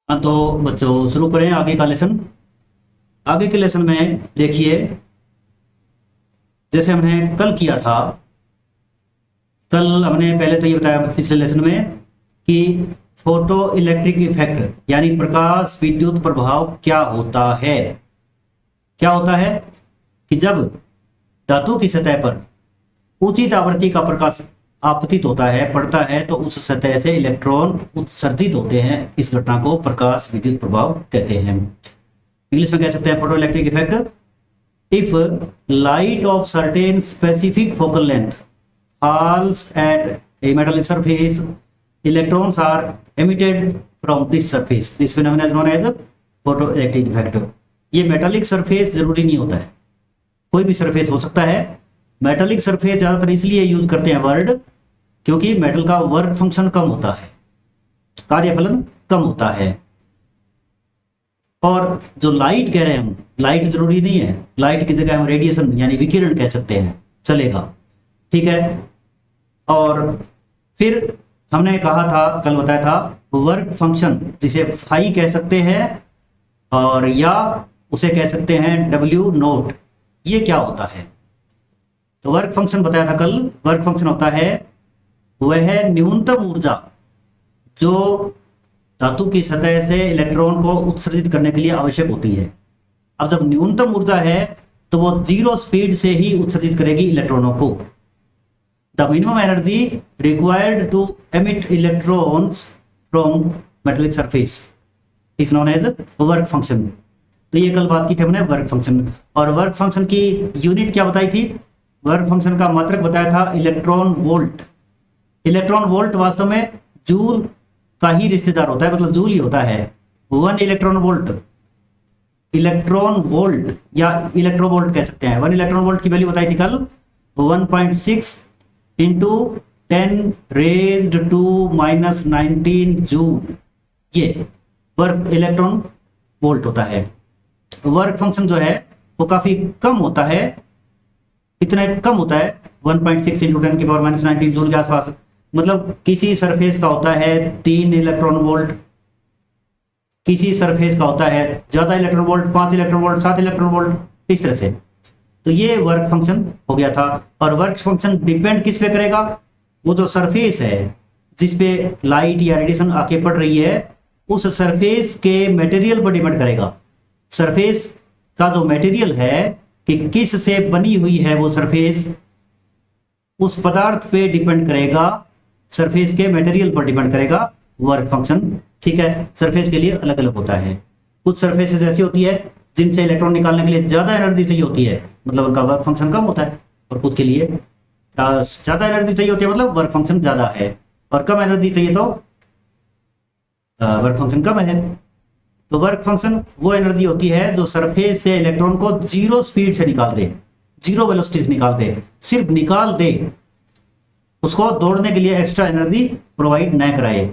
हाँ तो बच्चों शुरू करें आगे का लेसन। आगे के लेसन में देखिए, जैसे हमने कल किया था, कल हमने पहले तो ये बताया पिछले लेसन में कि फोटो इलेक्ट्रिक इफेक्ट यानी प्रकाश विद्युत प्रभाव क्या होता है। क्या होता है कि जब धातु की सतह पर उचित आवृत्ति का प्रकाश आपतित होता है, पड़ता है, तो उस सतह से इलेक्ट्रॉन उत्सर्जित होते हैं। इस घटना को प्रकाश विद्युत प्रभाव कहते हैं। इंग्लिश में कह सकते हैं photo electric effect. If light of certain specific focal length falls at a metallic surface, electrons are emitted from this surface. This phenomenon is known as photoelectric effect. ये मेटालिक सरफेस जरूरी नहीं होता है, कोई भी सरफेस हो सकता है। मेटालिक सरफेस ज्यादातर इसलिए यूज करते हैं वर्ड, क्योंकि मेटल का वर्क फंक्शन कम होता है, कार्यफलन कम होता है। और जो लाइट कह रहे हैं हम, लाइट जरूरी नहीं है, लाइट की जगह हम रेडिएशन यानी विकिरण कह सकते हैं, चलेगा, ठीक है। और फिर हमने कहा था, कल बताया था, वर्क फंक्शन जिसे फाई कह सकते हैं और या उसे कह सकते हैं डब्ल्यू नोट। ये क्या होता है? तो वर्क फंक्शन बताया था कल। वर्क फंक्शन होता है वह न्यूनतम ऊर्जा जो धातु की सतह से इलेक्ट्रॉन को उत्सर्जित करने के लिए आवश्यक होती है। अब जब न्यूनतम ऊर्जा है तो वो जीरो स्पीड से ही उत्सर्जित करेगी इलेक्ट्रॉनों को। The minimum energy required to emit electrons from metallic surface is known as work function। तो ये कल बात की थी हमने वर्क फंक्शन। और वर्क फंक्शन की यूनिट क्या बताई थी? वर्क फंक्शन का मात्रक बताया था इलेक्ट्रॉन वोल्ट। इलेक्ट्रॉन वोल्ट वास्तव में जूल का ही रिश्तेदार होता है, मतलब जूल ही होता है। 1 इलेक्ट्रॉन वोल्ट, इलेक्ट्रॉन वोल्ट या इलेक्ट्रोवोल्ट कह सकते हैं। 1 इलेक्ट्रॉन वोल्ट की वैल्यू बताई थी कल 1.6 इंटू 10 रेज्ड टू -19 जूल। ये वर्क इलेक्ट्रॉन वोल्ट होता है। वर्क फंक्शन जो है वो काफी कम होता है, इतना कम होता है 1.6 इंटू 10 की पावर -19 जूल के आसपास। मतलब किसी सरफेस का होता है 3 इलेक्ट्रॉन वोल्ट, किसी सरफेस का होता है ज्यादा electron volt, 5 electron volt, 7 electron volt, इस तरह से। तो ये वर्क फंक्शन हो गया था। और वर्क फंक्शन डिपेंड किस पे करेगा? वो जो सरफेस है जिस पे लाइट या रेडिएशन आके पड़ रही है, उस सरफेस के मटेरियल पर डिपेंड करेगा। सरफेस का जो मटेरियल है कि किस से बनी हुई है वो सरफेस, उस पदार्थ पे डिपेंड करेगा, सरफेस के मटेरियल पर डिपेंड करेगा वर्क फंक्शन, ठीक है। सरफेस के लिए अलग अलग होता है। कुछ सरफेसेस ऐसी होती है जिनसे इलेक्ट्रॉन निकालने के लिए ज्यादा एनर्जी चाहिए होती है, मतलब उनका वर्क फंक्शन कम होता है। और कुछ के लिए ज्यादा एनर्जी चाहिए होती है, मतलब वर्क फंक्शन ज्यादा है। और कम एनर्जी चाहिए तो वर्क फंक्शन कम है। तो वर्क फंक्शन वो एनर्जी होती है जो सरफेस से इलेक्ट्रॉन को जीरो स्पीड से निकाल दे, जीरो वेलोसिटी से निकाल दे, सिर्फ निकाल दे, उसको दौड़ने के लिए एक्स्ट्रा एनर्जी प्रोवाइड न कराए।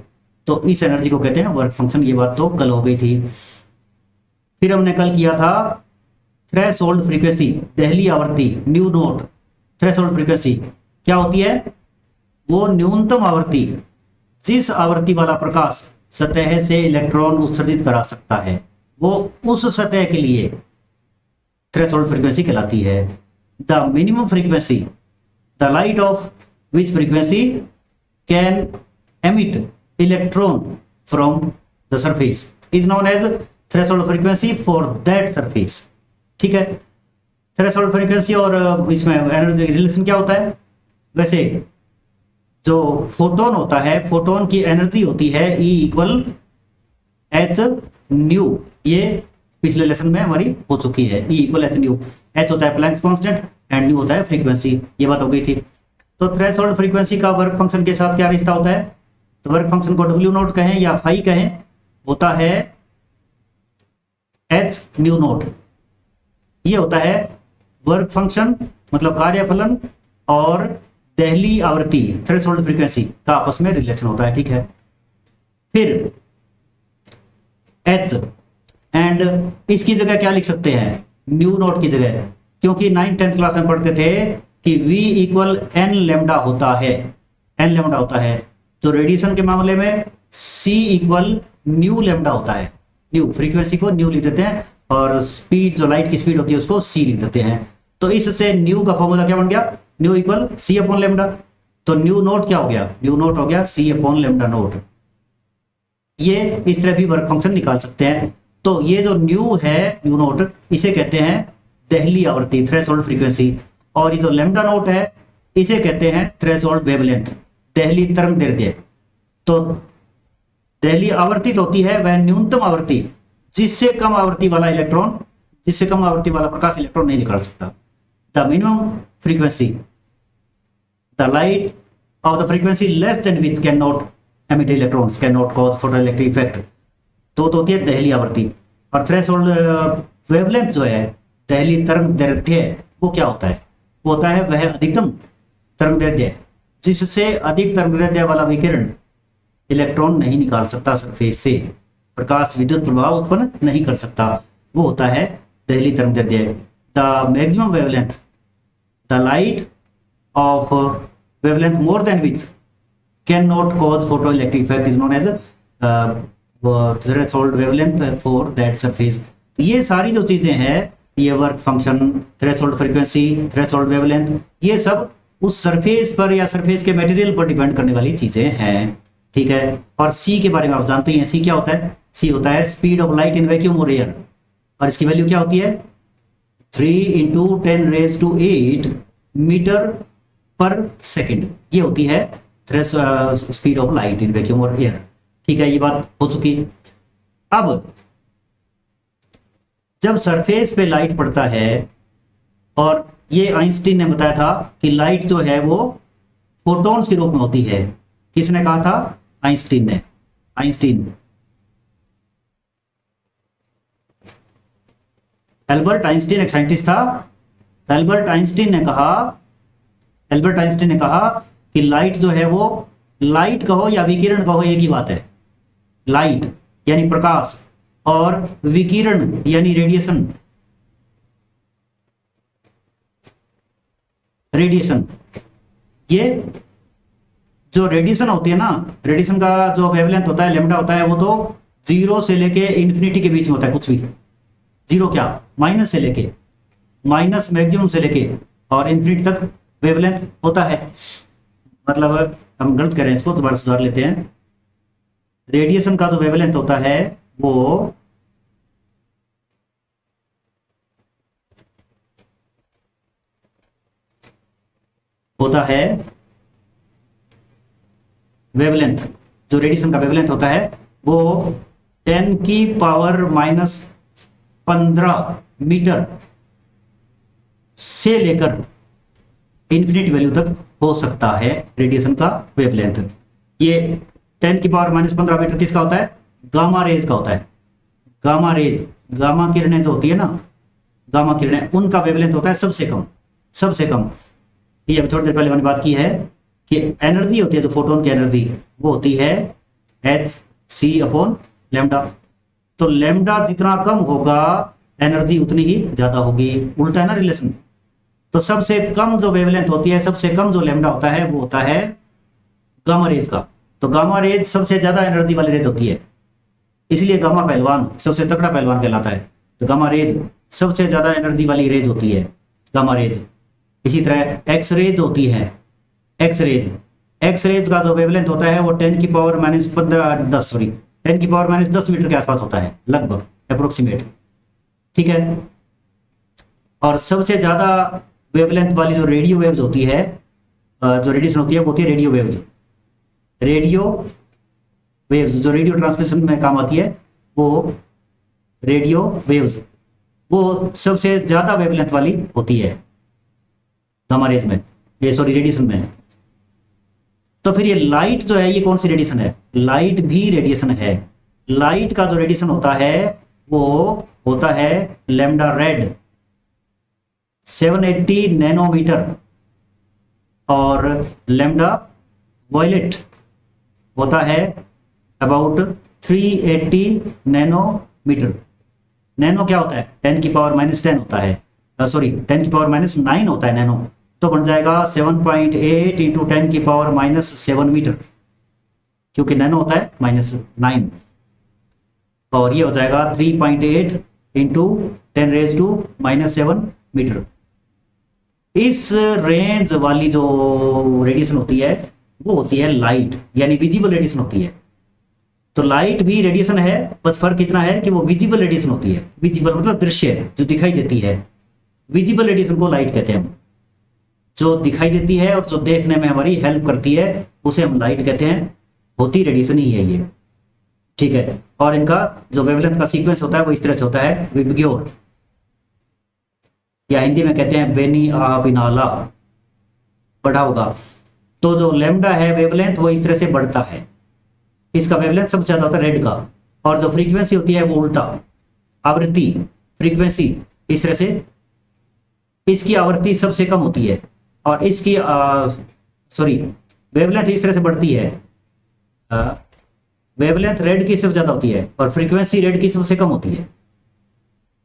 तो इस एनर्जी को कहते हैं वर्क फंक्शन। ये बात तो कल हो गई थी। फिर हमने कल किया था थ्रेशोल्ड फ्रीक्वेंसी, दहली आवृत्ति, न्यू नोट। थ्रेशोल्ड फ्रीक्वेंसी क्या होती है? वो न्यूनतम आवृत्ति जिस आवृत्ति वाला प्रकाश सतह से इलेक्ट्रॉन उत्सर्जित करा सकता है, वो उस सतह के लिए थ्रेशोल्ड फ्रीक्वेंसी कहलाती है। The minimum frequency, the light of which frequency can emit electron from the surface is known as threshold frequency for that surface, ठीक है। थ्रेशोल्ड फ्रीक्वेंसी और इसमें एनर्जी रिलेशन क्या होता है? वैसे जो फोटोन होता है, फोटोन की एनर्जी होती है E इक्वल एच न्यू। ये पिछले लेसन में हमारी हो चुकी है। E equal H new. H होता है प्लैंक्स कांस्टेंट एंड न्यू होता है फ्रीक्वेंसी। ये बात हो गई थी। तो थ्रेशोल्ड फ्रीक्वेंसी का वर्क फंक्शन के साथ क्या रिश्ता होता है? तो वर्क फंक्शन को डब्ल्यू नोट कहें या फाई कहें, होता है एच न्यू नोट। ये होता है वर्क फंक्शन, मतलब कार्यफलन, और दहली आवृत्ति थ्रेशोल्ड फ्रीक्वेंसी का आपस में रिलेशन होता है, ठीक है। फिर एच एंड इसकी जगह क्या लिख सकते हैं? न्यू नोट की जगह, क्योंकि 9th-10th क्लास में पढ़ते थे कि V इक्वल एन लेमडा होता है। एन लेमडा होता है। तो रेडिएशन के मामले में सी इक्वल न्यू लेमडा होता है। न्यू फ्रीक्वेंसी को न्यू लिख देते हैं और स्पीड जो लाइट की स्पीड होती है उसको सी लिख देते हैं। तो इससे न्यू का फॉर्मूला क्या बन गया, nu equal C upon lambda. तो न्यू नोट क्या हो गया, न्यू नोट हो गया सी अपॉन लेमडा नोट। ये इस तरह भी वर्क फंक्शन निकाल सकते हैं। तो ये जो न्यू है, न्यू नोट, इसे कहते हैं दहली आवृत्ति, थ्रेशोल्ड फ्रीक्वेंसी। और ये जो लेमडा नोट है इसे कहते हैं थ्रेशोल्ड वेवलेंथ, दहली तरंग दैर्ध्य। तो दहली आवृत्ति तो होती है वह न्यूनतम आवृत्ति जिससे कम आवृत्ति वाला इलेक्ट्रॉन, जिससे कम आवृत्ति वाला प्रकाश इलेक्ट्रॉन नहीं निकाल सकता। The minimum frequency, the light of the frequency less than which can not emit electrons can not cause photoelectric effect. तो होती है दहली आवृत्ति। और थ्रेशोल्ड वेवलेंथ जो है, दहली तरंग दैर्ध्य, वो क्या होता है, वो होता है वह अधिकतम तरंग दैर्ध्य जिससे अधिक तरंग दैर्ध्य वाला विकिरण इलेक्ट्रॉन नहीं निकाल सकता सरफेस से, प्रकाश विद्युत प्रभाव उत्पन्न नहीं कर सकता, वो होता है दहली तरंग दैर्ध्य। The maximum wavelength, the light of wavelength more than which can not cause photoelectric effect is known as threshold wavelength for that surface. ये सारी जो चीजें हैं, ये work function, threshold frequency, threshold wavelength, ये सब उस सरफेस पर या सरफेस के मटेरियल पर डिपेंड करने वाली चीजें हैं। ठीक है। और सी के बारे में आप जानते हैं, सी क्या होता है, सी होता है speed of light in vacuum और एयर। और इसकी वैल्यू क्या होती है, 3 × 10⁸ मीटर पर सेकेंड, ये होती है speed of light in vacuum और एयर। ठीक है, ये बात हो चुकी। अब जब सरफेस पे लाइट पड़ता है, और ये आइंस्टीन ने बताया था कि लाइट जो है वो फोटॉन्स के रूप में होती है। किसने कहा था, आइंस्टीन ने। आइंस्टीन, एल्बर्ट आइंस्टीन एक साइंटिस्ट था। एल्बर्ट आइंस्टीन ने कहा कि लाइट जो है वो, लाइट कहो या विकिरण कहो एक ही बात है। लाइट यानी प्रकाश और विकिरण यानी रेडिएशन, ये जो रेडिएशन होती है ना, रेडिएशन का जो वेवलेंथ होता है लेमडा होता है, वो तो 0 से लेके इन्फिनिटी के बीच में होता है। कुछ भी 0 क्या, माइनस से लेके, माइनस मैक्सिमम से लेके और इन्फिनिटी तक वेवलेंथ होता है। मतलब हम गलत कर रहे हैं, इसको दोबारा सुधार लेते हैं। रेडिएशन का जो वेवलेंथ होता है वो होता है वेवलेंथ, जो रेडिएशन का वेवलेंथ होता है वो 10⁻⁻15 मीटर से लेकर इन्फिनिटी वैल्यू तक हो सकता है रेडिएशन का वेवलेंथ। ये 10⁻⁻15 मीटर किसका होता है, गामा रेज का होता है। गामा रेज, गामा किरणें जो होती है ना, गामा किरणें, उनका वेवलेंथ होता है सबसे कम, सबसे कम। ये अभी थोड़ी देर पहले मैंने बात की है कि एनर्जी होती है जो फोटोन की एनर्जी, वो होती है hc/λ। तो लैम्डा जितना कम होगा एनर्जी उतनी ही ज्यादा होगी, उल्टा है ना रिलेशन। तो सबसे कम जो वेवलेंथ होती है, सबसे कम जो लैम्डा होता है वो होता है गामा रेज का। तो गामा रेज सबसे ज्यादा एनर्जी वाली रेज होती है, इसलिए गामा पहलवान सबसे तगड़ा पहलवान कहलाता है। तो गामा रेज सबसे ज्यादा एनर्जी वाली रेज होती है, गामा रेज। इसी तरह एक्स रेज होती है, एक्स रेज, एक्स रेज का जो वेवलेंथ होता है वो 10⁻10 मीटर के आसपास होता है, लगभग अप्रोक्सीमेट। ठीक है। और सबसे ज्यादा वेवलेंथ वाली जो रेडियो वेव्स होती है, जो रेडिएशन होती है वो होती है रेडियो वेव्स। रेडियो वेव्स जो रेडियो ट्रांसमिशन में काम आती है, वो रेडियो वेव्स, वो सबसे ज्यादा वेवलेंथ वाली होती है गामा रेज में, ये सॉरी रेडिएशन में। तो फिर ये लाइट जो है, ये कौन सी रेडिएशन है, लाइट भी रेडिएशन है। लाइट का जो रेडिएशन होता है वो होता है लैम्डा रेड 780 नैनोमीटर, और लैम्डा वॉयलेट होता है अबाउट 380 नैनोमीटर। नैनो क्या होता है, 10⁻⁻10 होता है, सॉरी 10⁻⁹ होता है नैनो। तो बन जाएगा 7.8 × 10⁻⁻7 मीटर। क्योंकि नैनो होता है -9, और ये हो जाएगा 3.8 इंटू 10⁻⁻7 मीटर। इस रेंज वाली जो रेडिएशन होती है वो होती है लाइट, यानी विजिबल रेडिएशन होती है। तो लाइट भी रेडिएशन है, बस फर्क इतना है कि वो विजिबल रेडिएशन होती है। विजिबल मतलब दृश्य, जो दिखाई देती है। विजिबल रेडिएशन को लाइट कहते हैं हम, जो दिखाई देती है और जो देखने में हमारी हेल्प करती है उसे हम लाइट कहते हैं। होती रेडिएशन ही है ये, ठीक है। और इनका जो वेवलेंथ का सीक्वेंस होता है वो इस तरह से होता है, विबग्योर, या हिंदी में कहते हैं बेनी आ बिनाला, बढ़ा होगा। तो जो लैम्डा है वेवलेंथ वो इस तरह से बढ़ता है। इसका वेवलेंथ सबसे ज्यादा होता है रेड का, और जो फ्रीक्वेंसी होती है वो उल्टा, आवृत्ति फ्रीक्वेंसी इस तरह से, इसकी आवृत्ति सबसे कम होती है और इसकी वेवलेंथ इस तरह से बढ़ती है। वेवलेंथ रेड की सबसे ज्यादा होती है और फ्रीक्वेंसी रेड की सबसे कम होती है।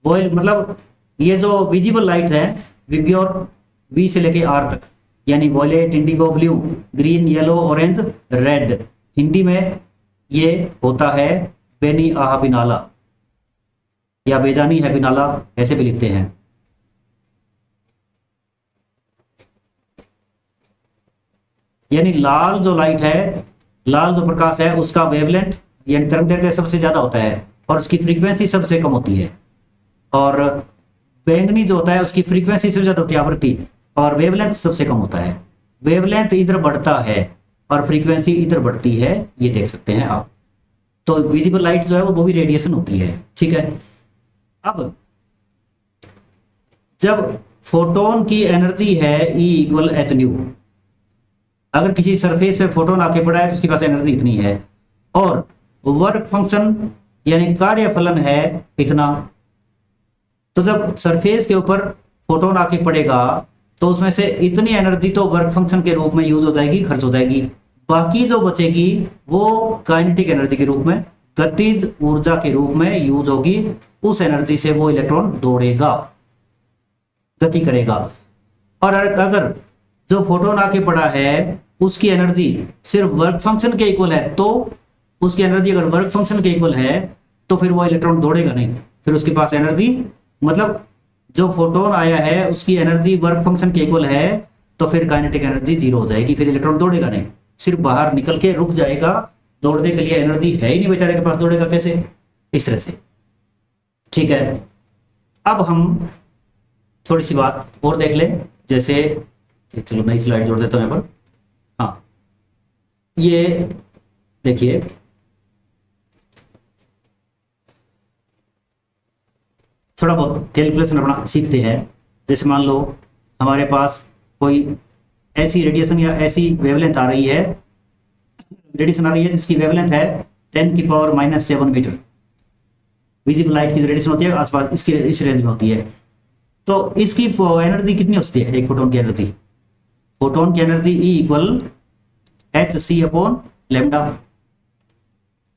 वो मतलब ये जो विजिबल लाइट है विबग्योर वी से लेके आर तक, यानी violet, indigo, blue, green, yellow, orange, red, Hindi में ये होता है बेनी आह बिनाला या बेजानी है बिनाला, ऐसे भी लिखते हैं। यानी लाल जो लाइट है, लाल जो प्रकाश है उसका वेवलेंथ यानी तरंगदैर्घ्य सबसे ज्यादा होता है और उसकी फ्रीक्वेंसी सबसे कम होती है। और बैंगनी जो होता है उसकी फ्रीक्वेंसी सबसे ज्यादा होती है, आवृत्ति, और वेवलेंथ सबसे कम होता है। वेवलेंथ इधर बढ़ता है और फ्रीक्वेंसी इधर बढ़ती है, ये देख सकते हैं आप। तो विजिबल लाइट जो है वो भी रेडिएशन होती है, ठीक है। अब जब फोटोन की एनर्जी है E = h/nu, अगर किसी सरफेस पे फोटोन आके पड़ा है तो उसके पास एनर्जी इतनी है, और वर्क फंक्शन यानी कार्यफलन है इतना। तो जब सरफेस के ऊपर फोटोन आके पड़ेगा तो उसमें से इतनी एनर्जी तो वर्क फंक्शन के रूप में यूज हो जाएगी, खर्च हो जाएगी। बाकी जो बचेगी वो काइनेटिक एनर्जी के रूप में, गतिज ऊर्जा के रूप में यूज होगी। उस एनर्जी से वो इलेक्ट्रॉन दौड़ेगा, गति करेगा। और अगर जो फोटोन आके पड़ा है उसकी एनर्जी सिर्फ वर्क फंक्शन के इक्वल है, तो उसकी एनर्जी अगर वर्क फंक्शन के इक्वल है तो फिर वो इलेक्ट्रॉन दौड़ेगा नहीं। फिर उसके पास एनर्जी, मतलब जो फोटोन आया है उसकी एनर्जी वर्क फंक्शन के इक्वल है, तो फिर काइनेटिक एनर्जी 0 हो जाएगी, फिर इलेक्ट्रॉन दौड़ेगा नहीं, सिर्फ बाहर निकल के रुक जाएगा। दौड़ने के लिए एनर्जी है ही नहीं बेचारे के पास, दौड़ेगा कैसे, इस तरह से, ठीक है। अब हम थोड़ी सी बात और देख लें, जैसे चलो नई स्लाइड जोड़ देता हूं यहाँ पर। हाँ, ये देखिए, थोड़ा बहुत कैलकुलेशन अपना सीखते हैं। जैसे मान लो हमारे पास कोई ऐसी रेडिएशन या ऐसी वेवलेंथ आ रही है, रेडिएशन आ रही है जिसकी वेवलेंथ है 10⁻⁻7 मीटर। विजिबल लाइट की जो रेडिएशन होती है आसपास इसकी इस रेंज में होती है। तो इसकी एनर्जी कितनी होती है, एक फोटोन की एनर्जी? फोटोन की एनर्जी E = hc/λ।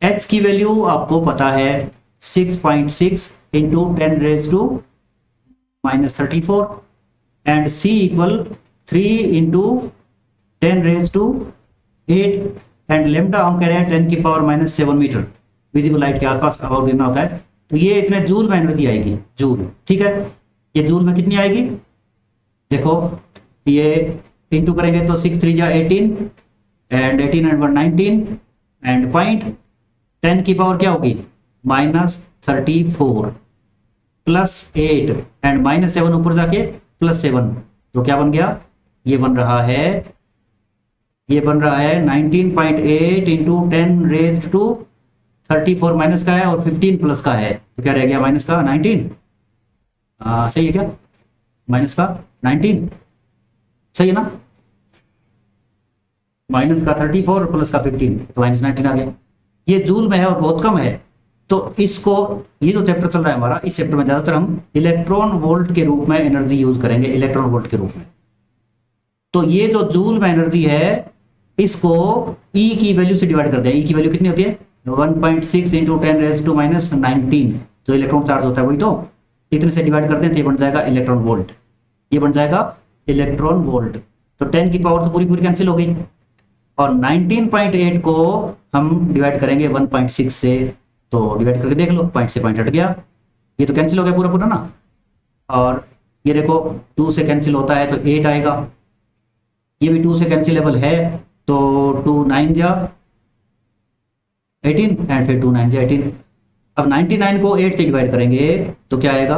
h की वैल्यू आपको पता है 6.6 into 10⁻⁻34 and c = 3 into 10⁻8 and lambda हम कह रहे हैं 10⁻⁻7 मीटर। विजिबल लाइट के आसपास अबाउट गिरना होता है, तो ये इतने जूल में एनर्जी आएगी, जूल, ठीक है। ये जूल में कितनी आएगी, देखो ये इंटू करेंगे तो 6 3 जा 18 एंड 18 and 1 19 एंड पॉइंट 10 की पावर क्या होगी -34 +8 एंड -7 ऊपर जाके +7, तो क्या बन गया, ये बन रहा है 19.8 इंटू 10⁻34 माइनस का है और 15 प्लस का है, तो क्या रह गया माइनस का 19। सही है क्या, माइनस का 19 सही है ना, माइनस का 34 प्लस का 15 तो -19 आ गया। ये जूल में है और बहुत कम है। तो इसको, ये जो चैप्टर चल रहा है हमारा, इस चैप्टर में ज्यादातर हम इलेक्ट्रॉन वोल्ट के रूप में एनर्जी यूज करेंगे, इलेक्ट्रॉन वोल्ट के रूप में। तो ये जो जूल में एनर्जी है इसको E की वैल्यू से डिवाइड कर दें। E की वैल्यू कितनी होती है 1.6 इंटू 10⁻⁻19, जो इलेक्ट्रॉन चार्ज होता है वही, तो इतने से डिवाइड करते हैं तो ये बन जाएगा इलेक्ट्रॉन वोल्ट, ये बन जाएगा इलेक्ट्रॉन वोल्ट। तो 10 की पावर तो पूरी पूरी कैंसिल हो गई, और 19.8 को हम डिवाइड करेंगे 1.6 से, तो डिवाइड करके देख लो, पॉइंट से पॉइंट हट गया, ये तो कैंसिल हो गया पूरा पूरा ना। और ये देखो 2 से कैंसिल होता है तो 8 आएगा, ये भी 2 से कैंसिलेबल है, तो 2 9 जा 18 एंड फिर 2 9 जा 18। अब 99 को 8 से डिवाइड करेंगे तो क्या आएगा,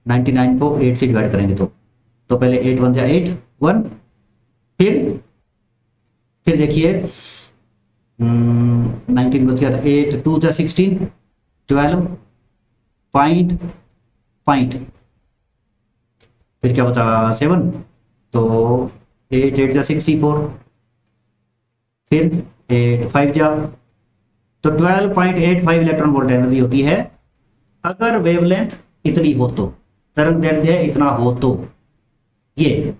99 को 8 से डिवाइड करेंगे तो पहले 8 1 जा 8 1, फिर देखिए 19 बच गया था, 8 2 जा 16 12 पॉइंट, फिर क्या बचा 7, तो 8 8 जा 64, फिर 8 5 जा, तो 12.85 इलेक्ट्रॉन वोल्ट एनर्जी होती है अगर वेवलेंथ इतनी हो तो, तरंग दैर्ध्य इतना हो तो। ये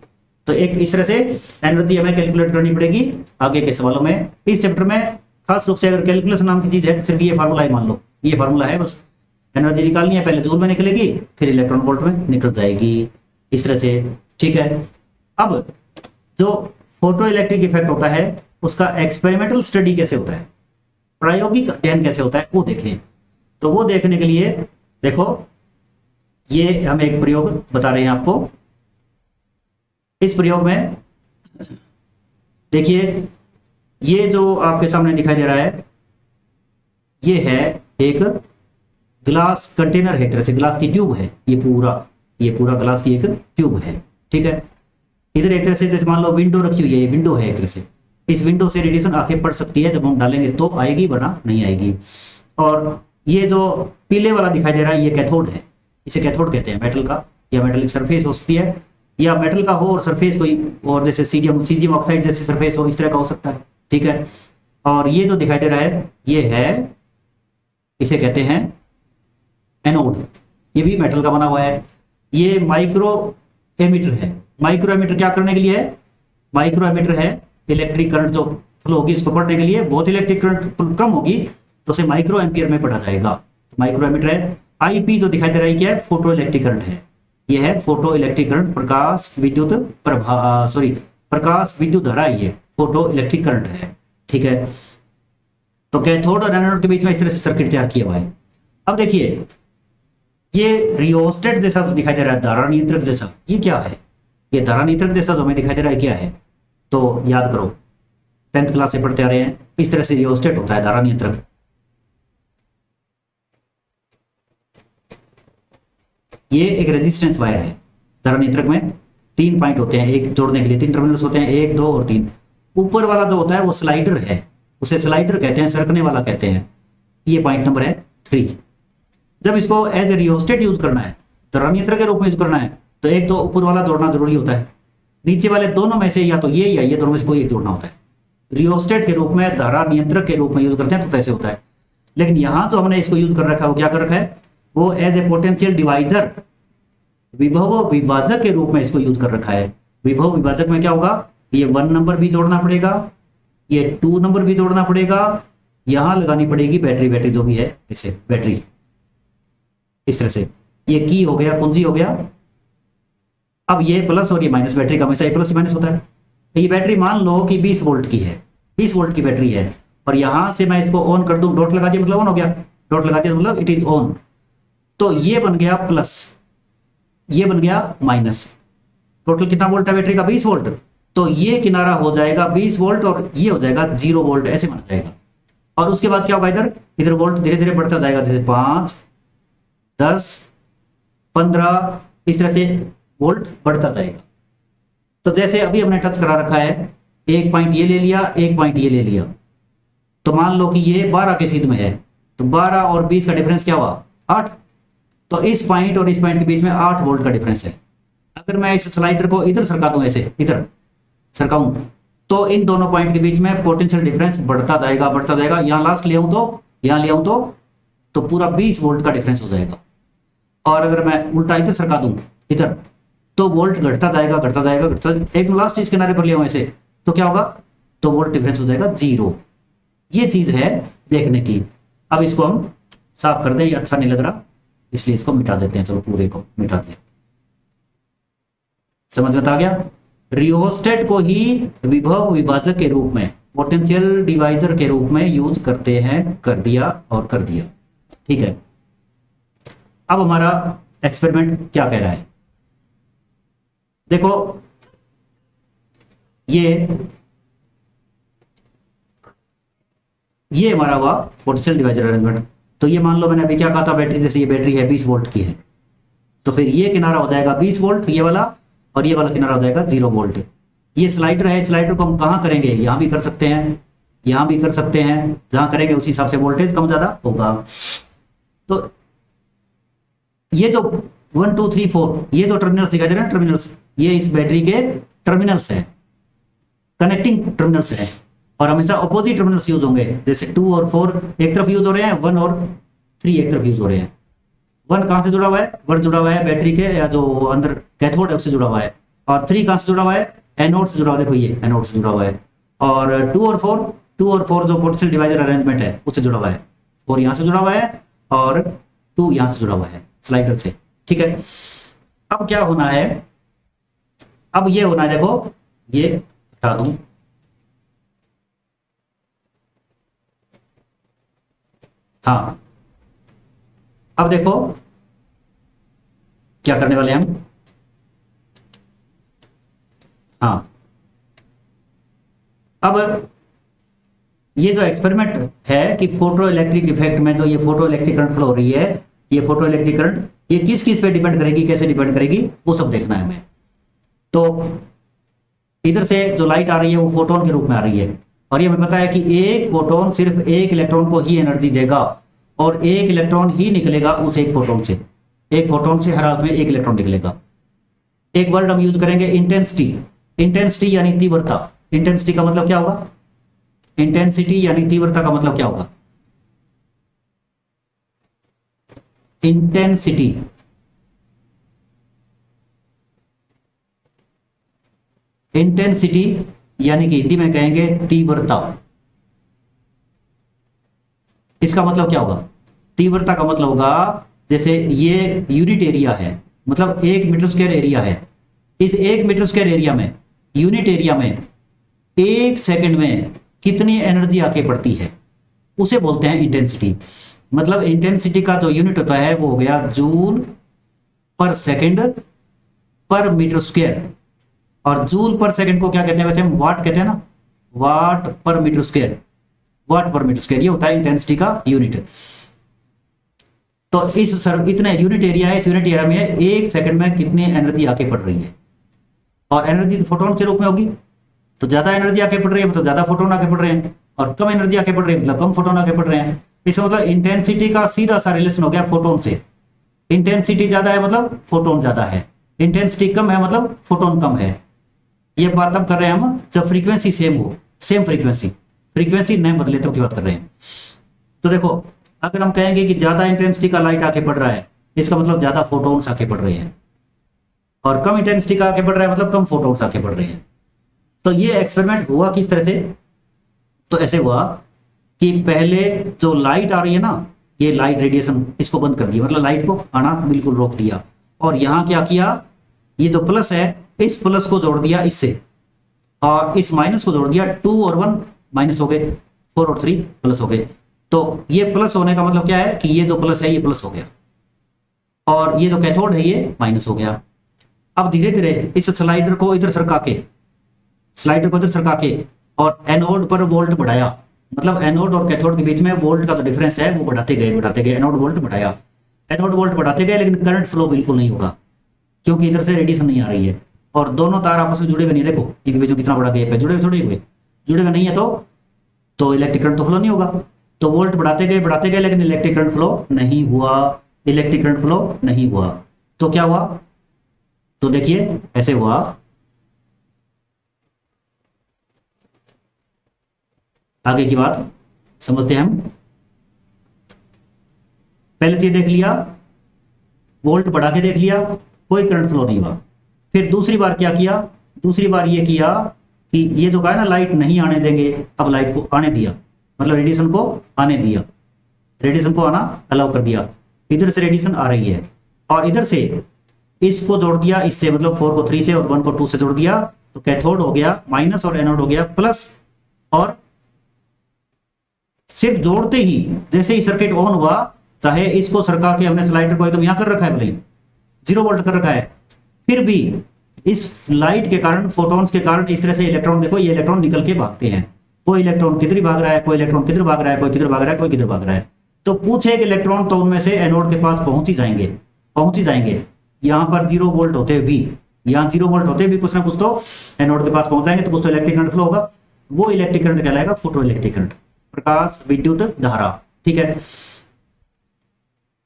तो एक इस तरह से एनर्जी हमें कैलकुलेट करनी पड़ेगी आगे के सवालों में। इस चैप्टर में खास रूप से अगर कैलकुलेशन नाम की चीज है तो सिर्फ ये फार्मूला है, मान लो ये फार्मूला है, बस एनर्जी निकालनी है, पहले जूल में निकलेगी फिर इलेक्ट्रॉन वोल्ट में निकल जाएगी, इस तरह से, ठीक है। अब जो फोटो इलेक्ट्रिक इफेक्ट होता है उसका एक्सपेरिमेंटल स्टडी कैसे होता है, प्रायोगिक अध्ययन कैसे होता है वो देखें। तो वो देखने के लिए देखो ये हम एक प्रयोग बता रहे हैं आपको। इस प्रयोग में देखिए ये जो आपके सामने दिखाई दे रहा है ये है एक ग्लास कंटेनर है, एक तरह से ग्लास की ट्यूब है, ये पूरा ग्लास की एक ट्यूब है, ठीक है। इधर एक तरह से जैसे मान लो विंडो रखी हुई है, ये विंडो है एक तरह से, इस विंडो से रेडिएशन आके पड़ सकती है, जब हम डालेंगे तो आएगी वरना नहीं आएगी। और ये जो पीले वाला दिखाई दे रहा है ये कैथोड है, इसे कैथोड कहते हैं, मेटल का या मेटलिक सरफेस हो सकती है, या मेटल का हो और सरफेस कोई और जैसे सीजियम ऑक्साइड जैसी सरफेस हो, इस तरह का हो सकता है, ठीक है। और ये जो दिखाई दे रहा है ये है, इसे कहते हैं एनोड, ये भी मेटल का बना हुआ है। ये माइक्रो एमीटर है, माइक्रो एमीटर क्या करने के लिए है, माइक्रो एमीटर है इलेक्ट्रिक करंट जो फ्लो होगी उसको पढ़ने के लिए, बहुत इलेक्ट्रिक करंट कम होगी तो उसे माइक्रो एम्पियर में पढ़ा जाएगा, तो माइक्रो एमीटर है। आईपी जो दिखाई दे रहा है क्या है, फोटो इलेक्ट्रिक करंट है, ये है फोटो इलेक्ट्रिक करंट, प्रकाश विद्युत धारा, ये फोटो इलेक्ट्रिक करंट है, ठीक है। तो कैथोड और एनोड के बीच में इस तरह से सर्किट तैयार किया हुआ है। अब देखिए ये रियोस्टेट जैसा जो दिखाई दे रहा है, धारा नियंत्रक जैसा, ये क्या है, ये धारा नियंत्रक जैसा जो हमें दिखाई दे रहा है क्या है, तो याद करो 10th क्लास से पढ़ते आ रहे हैं, इस तरह से रियोस्टेट होता है धारा नियंत्रक। ये एक रेजिस्टेंस वायर है, धारा नियंत्रक में 3 पॉइंट होते हैं, एक जोड़ने के लिए 3 टर्मिनल्स होते हैं, 1 2 और 3। ऊपर वाला जो होता है वो स्लाइडर है, उसे स्लाइडर कहते हैं, सरकने वाला कहते हैं, ये पॉइंट नंबर है 3। जब इसको एज ए रियोस्टेट यूज करना है, धारा नियंत्रक के रूप में यूज करना है, तो एक तो ऊपर वाला जोड़ना जरूरी होता है, नीचे वाले दोनों में से या तो ये या ये दोनों में से कोई एक जोड़ना होता है। रियोस्टेट के रूप में, धारा नियंत्रक के रूप में यूज करते हैं तो कैसे होता है, लेकिन यहां जो हमने इसको यूज कर रखा है वो क्या कर रखा है, वो एज ए पोटेंशियल डिवाइजर, विभव विभाजक के रूप में इसको यूज कर रखा है। विभव विभाजक में क्या होगा, ये 1 नंबर भी जोड़ना पड़ेगा, ये 2 नंबर भी जोड़ना पड़ेगा, यहां लगानी पड़ेगी बैटरी जो भी है, इसे बैटरी, इस तरह से ये की हो गया, कुंजी हो गया। अब ये प्लस और ये माइनस, बैटरी का हमेशा ये प्लस माइनस होता है। ये बैटरी मान लो कि 20 वोल्ट की है, 20 वोल्ट की बैटरी है, और यहां से मैं इसको ऑन कर दूं, डॉट लगा दिया मतलब ऑन हो गया, डॉट लगा दिया मतलब इट इज ऑन, तो ये बन गया प्लस, ये बन गया माइनस। टोटल कितना वोल्ट है बैटरी का, 20 वोल्ट, तो ये किनारा हो जाएगा 20 वोल्ट और ये हो जाएगा 0 वोल्ट, ऐसे बन जाएगा। और उसके बाद क्या होगा, इधर वोल्ट धीरे धीरे बढ़ता जाएगा, जैसे 5 10 15 इस तरह से वोल्ट बढ़ता जाएगा। तो जैसे अभी हमने टच करा रखा है, एक पॉइंट ये ले लिया, एक पॉइंट ये ले लिया, तो मान लो कि ये 12 के सीध में है, तो 12 और 20 का डिफरेंस क्या हुआ, 8। तो इस पॉइंट और इस पॉइंट के बीच में 8 वोल्ट का डिफरेंस है। अगर मैं इस स्लाइडर को इधर सरका दूं, ऐसे इधर सरकाऊं, तो इन दोनों पॉइंट के बीच में पोटेंशियल डिफरेंस बढ़ता जाएगा। यहां लास्ट ले आऊं तो, यहां ले आऊं तो पूरा 20 वोल्ट का डिफरेंस हो जाएगा। और अगर मैं उल्टा इधर सरका दूं, इधर, तो वोल्ट घटता जाएगा। एकदम लास्ट इस किनारे पर ले आऊं ऐसे, तो क्या होगा, तो वोल्ट डिफरेंस हो जाएगा 0। ये चीज है देखने की। अब इसको हम साफ कर दें, ये अच्छा नहीं लग रहा, इसलिए इसको मिटा देते हैं। चलो पूरे को मिटा दिया, समझ में आ गया। रियोस्टेट को ही विभव विभाजक के रूप में पोटेंशियल डिवाइजर के रूप में यूज करते हैं, कर दिया और कर दिया। ठीक है, अब हमारा एक्सपेरिमेंट क्या कह रहा है, देखो ये हमारा हुआ पोटेंशियल डिवाइजर अरेंजमेंट। तो ये मान लो मैंने अभी क्या कहा था, बैटरी, जैसे ये बैटरी है 20 वोल्ट की है, तो फिर ये किनारा हो जाएगा 20 वोल्ट ये वाला, और ये वाला किनारा हो जाएगा 0 वोल्ट। ये स्लाइडर है, स्लाइडर को हम कहाँ करेंगे, यहाँ भी कर सकते हैं, यहाँ भी कर सकते हैं, जहाँ करेंगे उसी हिसाब से वोल्टेज कम ज़्यादा होगा। तो ये जो 1 2 3 4 ये जो टर्मिनल्स दिखाई दे रहे हैं, टर्मिनल्स, ये इस बैटरी के टर्मिनल्स है, कनेक्टिंग टर्मिनल्स है, और हमेशा अपोजिट टर्मिनल्स यूज होंगे। जैसे 2 और 4 एक तरफ यूज हो रहे हैं, 1 और 3 एक तरफ यूज हो रहे हैं। 1 कहाँ से जुड़ा हुआ है, 1 जुड़ा हुआ है बैटरी के या जो अंदर कैथोड है उससे जुड़ा हुआ है, और 3 कहाँ से जुड़ा हुआ है, एनोड से जुड़ा हुआ है, देखो ये एनोड से जुड़ा हुआ है। और 2 और 4 जो पोटेंशियल डिवाइजर अरेंजमेंट है उससे जुड़ा हुआ है, 4 यहाँ से जुड़ा हुआ है और 2 यहाँ से जुड़ा हुआ है स्लाइडर से। ठीक है, अब क्या होना है, अब ये होना है, देखो ये हटा दूं, हाँ अब देखो क्या करने वाले हैं हम, हाँ अब ये जो एक्सपेरिमेंट है कि फोटो इलेक्ट्रिक इफेक्ट में जो ये फोटो इलेक्ट्रिक करंट फ्लो हो रही है, ये फोटो इलेक्ट्रिक करंट ये किस किस पे डिपेंड करेगी, कैसे डिपेंड करेगी, वो सब देखना है हमें। तो इधर से जो लाइट आ रही है वो फोटोन के रूप में आ रही है, और ये हमें पता है कि एक फोटोन सिर्फ एक इलेक्ट्रॉन को ही एनर्जी देगा, और एक इलेक्ट्रॉन ही निकलेगा उस एक फोटोन से, एक फोटोन से हर हालत में एक इलेक्ट्रॉन निकलेगा। एक वर्ड हम यूज करेंगे इंटेंसिटी, इंटेंसिटी यानी तीव्रता। इंटेंसिटी का मतलब क्या होगा, इंटेंसिटी यानी तीव्रता का मतलब क्या होगा, इंटेंसिटी, इंटेंसिटी यानी कि हिंदी में कहेंगे तीव्रता। इसका मतलब क्या होगा, तीव्रता का मतलब होगा जैसे ये यूनिट एरिया है, मतलब 1 मीटर स्क्वायर एरिया है, इस 1 मीटर स्क्वायर एरिया में, यूनिट एरिया में 1 सेकंड में कितनी एनर्जी आके पड़ती है, उसे बोलते हैं इंटेंसिटी। मतलब इंटेंसिटी का जो यूनिट होता है वो हो गया जूल पर सेकंड पर मीटर स्क्वायर, और जूल पर सेकंड को क्या कहते हैं, वैसे हम वाट कहते हैं ना, वाट पर मीटर स्क्वायर, वाट पर मीटर स्क्वायर ये होता है इंटेंसिटी का यूनिट। तो इस इतने यूनिट एरिया है, इस यूनिट एरिया में 1 सेकंड में कितनी एनर्जी आके पड़ रही है, और एनर्जी तो फोटोन के रूप में होगी, तो ज्यादा एनर्जी आके पड़ रही है मतलब ज्यादा फोटोन आके पड़ रहे हैं, और कम एनर्जी आके पड़ रही है मतलब कम फोटोन आके पड़ रहे हैं। इसका मतलब इंटेंसिटी का सीधा सा रिलेशन हो गया फोटोन से। इंटेंसिटी ज्यादा है मतलब फोटोन ज्यादा है, इंटेंसिटी कम है मतलब फोटोन कम है। ये बात अब कर रहे हैं हम जब फ्रीक्वेंसी सेम हो, सेम फ्रीक्वेंसी, फ्रीक्वेंसी नहीं बदले तो की बात कर रहे हैं। तो देखो अगर हम कहेंगे कि ज्यादा इंटेंसिटी का लाइट आके पड़ रहा है, इसका मतलब ज्यादा फोटोन्स आके पड़ रहे हैं, और कम इंटेंसिटी का आके पड़ रहा है मतलब कम फोटोन्स आके पड़ रहे हैं। तो ये एक्सपेरिमेंट हुआ किस तरह से, तो ऐसे हुआ कि पहले जो लाइट आ रही है ना, ये लाइट रेडिएशन, इसको बंद कर दिया, मतलब लाइट को आना बिल्कुल रोक दिया, और यहाँ क्या किया, ये जो प्लस है इस प्लस को जोड़ दिया इससे, और इस माइनस को जोड़ दिया, 2 और 1 माइनस हो गए, 4 और 3 प्लस हो गए। तो ये प्लस होने का मतलब क्या है कि ये जो प्लस है ये प्लस हो गया, और ये जो कैथोड है ये माइनस हो गया। अब धीरे धीरे इस स्लाइडर को इधर सरका के, स्लाइडर को इधर सरका के, और एनोड पर वोल्ट बढ़ाया, मतलब एनोड और कैथोड के बीच में वोल्ट का जो डिफरेंस है वो बढ़ाते गए, एनोड वोल्ट बढ़ाया, एनोड वोल्ट बढ़ाते गए, लेकिन करंट फ्लो बिल्कुल नहीं होगा क्योंकि इधर से रेडिएशन नहीं आ रही है, और दोनों तार आपस में जुड़े हुए नहीं, देखो एक बीच में कितना बड़ा गैप है, जुड़े हुए नहीं है, तो इलेक्ट्रिक करंट तो फ्लो नहीं होगा। तो वोल्ट बढ़ाते गए लेकिन इलेक्ट्रिक करंट फ्लो नहीं हुआ, इलेक्ट्रिक करंट फ्लो नहीं हुआ। तो क्या हुआ, तो देखिए ऐसे हुआ, आगे की बात समझते हैं हम। पहले तो ये देख लिया, वोल्ट बढ़ा के देख लिया, कोई करंट फ्लो नहीं हुआ। फिर दूसरी बार क्या किया, दूसरी बार ये किया कि ये जो कहा ना लाइट नहीं आने देंगे, अब लाइट को आने दिया, मतलब रेडिएशन को आने दिया, रेडिएशन को आना अलाउ कर दिया। इधर से रेडिएशन आ रही है, और इधर से इसको जोड़ दिया इससे, मतलब 4 को 3 से और 1 को 2 से जोड़ दिया, तो कैथोड हो गया माइनस और एनोड हो गया प्लस, और सिर्फ जोड़ते ही जैसे ही सर्किट ऑन हुआ, चाहे इसको सरका के हमने स्लाइडर को एकदम यहां कर रखा है, भले 0 वोल्ट कर रखा है, फिर भी इस लाइट के कारण, फोटॉन्स के कारण इस तरह से इलेक्ट्रॉन, देखो ये इलेक्ट्रॉन निकल के भागते हैं। कोई इलेक्ट्रॉन किधर भाग रहा है, कोई इलेक्ट्रॉन किधर भाग रहा है, कोई किधर भाग रहा है, कोई किधर भाग रहा है। तो कुछ एक इलेक्ट्रॉन तो उनमें से एनोड के पास पहुंच ही जाएंगे। यहां पर 0 वोल्ट होते हुए भी, यहाँ 0 वोल्ट होते भी कुछ ना कुछ तो एनोड के पास पहुंच जाएंगे, तो कुछ तो इलेक्ट्रिक करंट फ्लो होगा। वो इलेक्ट्रिक करंट कहलाएगा फोटो इलेक्ट्रिक करंट, प्रकाश विद्युत धारा। ठीक है,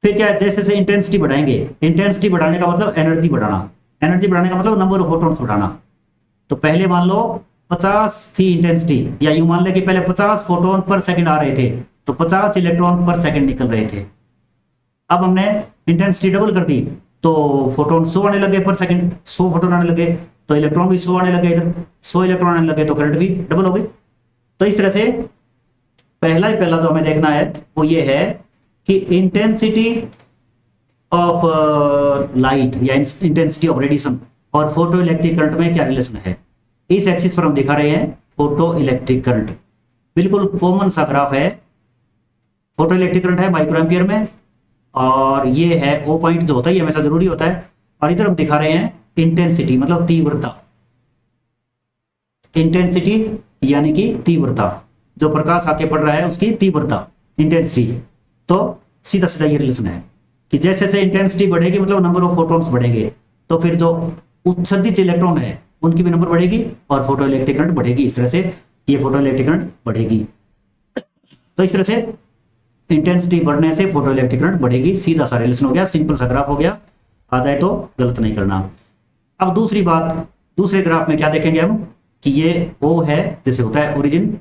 फिर क्या है, जैसे जैसे इंटेंसिटी बढ़ाएंगे, इंटेंसिटी बढ़ाने का मतलब एनर्जी बढ़ाना, एनर्जी बढ़ाने का मतलब नंबर ऑफ फोटॉन्स बढ़ाना। तो पहले मान लो 50 थी इंटेंसिटी, या यूं मान ले कि पहले 50 फोटोन पर सेकंड आ रहे थे, तो 50 इलेक्ट्रॉन पर सेकंड निकल रहे थे। अब हमने इंटेंसिटी डबल कर दी, तो फोटोन 100 आने लगे पर सेकंड, 100 फोटोन आने लगे, तो इलेक्ट्रॉन भी 100 आने लगे, इधर 100 इलेक्ट्रॉन आने लगे, तो करंट भी डबल हो गई। तो इस तरह से पहला जो हमें देखना है वो ये है कि इंटेंसिटी ऑफ लाइट या इंटेंसिटी ऑफ रेडिएशन और फोटो इलेक्ट्रिक करंट में क्या रिलेशन है। इस एक्सिस पर हम दिखा रहे हैं फोटो इलेक्ट्रिक करंट, बिल्कुल कॉमन सा ग्राफ है। फोटो इलेक्ट्रिक करंट है माइक्रो एम्पियर में, और ये है ओ पॉइंट जो होता है, ये हमेशा जरूरी होता है। और इधर हम दिखा रहे हैं इंटेंसिटी, मतलब तीव्रता, इंटेंसिटी यानी कि तीव्रता, जो प्रकाश आके पड़ रहा है उसकी तीव्रता, इंटेंसिटी। तो सीधा सीधा ये रिलेशन है कि जैसे जैसे इंटेंसिटी बढ़ेगी मतलब नंबर ऑफ फोटॉन्स बढ़ेंगे, तो फिर जो उत्सर्जित इलेक्ट्रॉन है उनकी भी नंबर बढ़ेगी और फोटो इलेक्ट्रिक करंट बढ़ेगी। इस तरह से ये फोटो इलेक्ट्रिक करंट बढ़ेगी। तो इस तरह से इंटेंसिटी बढ़ने से फोटो इलेक्ट्रिक करंट बढ़ेगी, सीधा सा रिलेशन हो गया, सिंपल सा ग्राफ हो गया। आ जाए तो गलत नहीं करना। अब दूसरी बात, दूसरे ग्राफ में क्या देखेंगे हम कि ये ओ है, जैसे होता है ओरिजिन,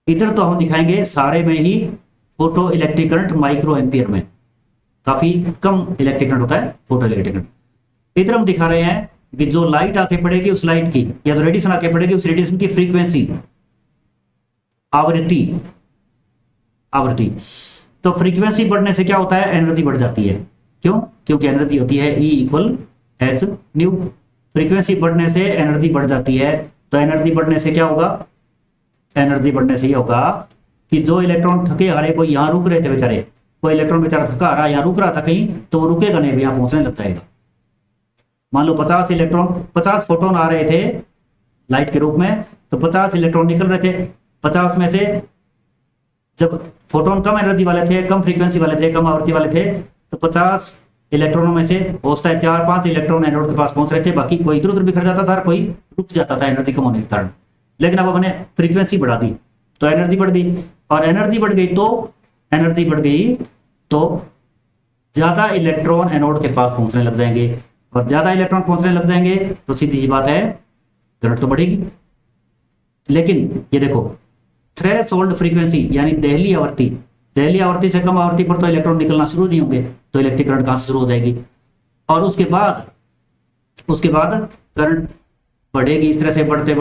इधर तो हम दिखाएंगे सारे में ही photoelectric current microampere में, काफी कम इलेक्ट्रिक करंट होता है फोटो इलेक्ट्रिक करंट। इधर हम दिखा रहे हैं कि जो लाइट आके पड़ेगी उस लाइट की, या जो रेडिएशन आके पड़ेगी उस रेडिएशन की फ्रीक्वेंसी, आवृत्ति। तो फ्रीक्वेंसी बढ़ने से क्या होता है, एनर्जी बढ़ जाती है। क्यों? क्योंकि एनर्जी होती है E equal H new. Frequency बढ़ने से एनर्जी बढ़ जाती है, तो एनर्जी बढ़ने से क्या होगा, एनर्जी बढ़ने से ये होगा कि जो इलेक्ट्रॉन थके हारे, कोई यहाँ रुक रहे थे बेचारे, कोई इलेक्ट्रॉन बेचारा थका हारा यहाँ रुक रहा था कहीं, तो वो रुकेगा नहीं, यहाँ पहुंचने लग जाएगा। मान लो 50 इलेक्ट्रॉन, 50 फोटोन आ रहे थे लाइट के रूप में, तो 50 इलेक्ट्रॉन निकल रहे थे। 50 में से जब फोटोन कम एनर्जी वाले थे, कम फ्रीक्वेंसी वाले थे, कम आवृत्ति वाले थे, तो 50 इलेक्ट्रॉनों में से होता है 4-5 इलेक्ट्रॉन एनोड के पास पहुंच रहे थे, बाकी कोई इधर उधर बिखर जाता था, कोई रुक जाता था एनर्जी कम होने के कारण। लेकिन अब हमने फ्रीक्वेंसी बढ़ा दी तो एनर्जी बढ़ गई, और एनर्जी बढ़ गई तो ज्यादा इलेक्ट्रॉन एनोड के पास पहुंचने लग जाएंगे, और ज्यादा इलेक्ट्रॉन पहुंचने लग जाएंगे तो सीधी सी बात है करंट तो बढ़ेगी। लेकिन ये देखो थ्रेशोल्ड फ्रीक्वेंसी यानी दहली आवृत्ति से कम आवृत्ति पर तो इलेक्ट्रॉन निकलना शुरू नहीं होंगे, तो इलेक्ट्रिक करंट कहां से शुरू हो जाएगी। और उसके बाद करंट बढ़ेगी, इस तरह से बढ़ते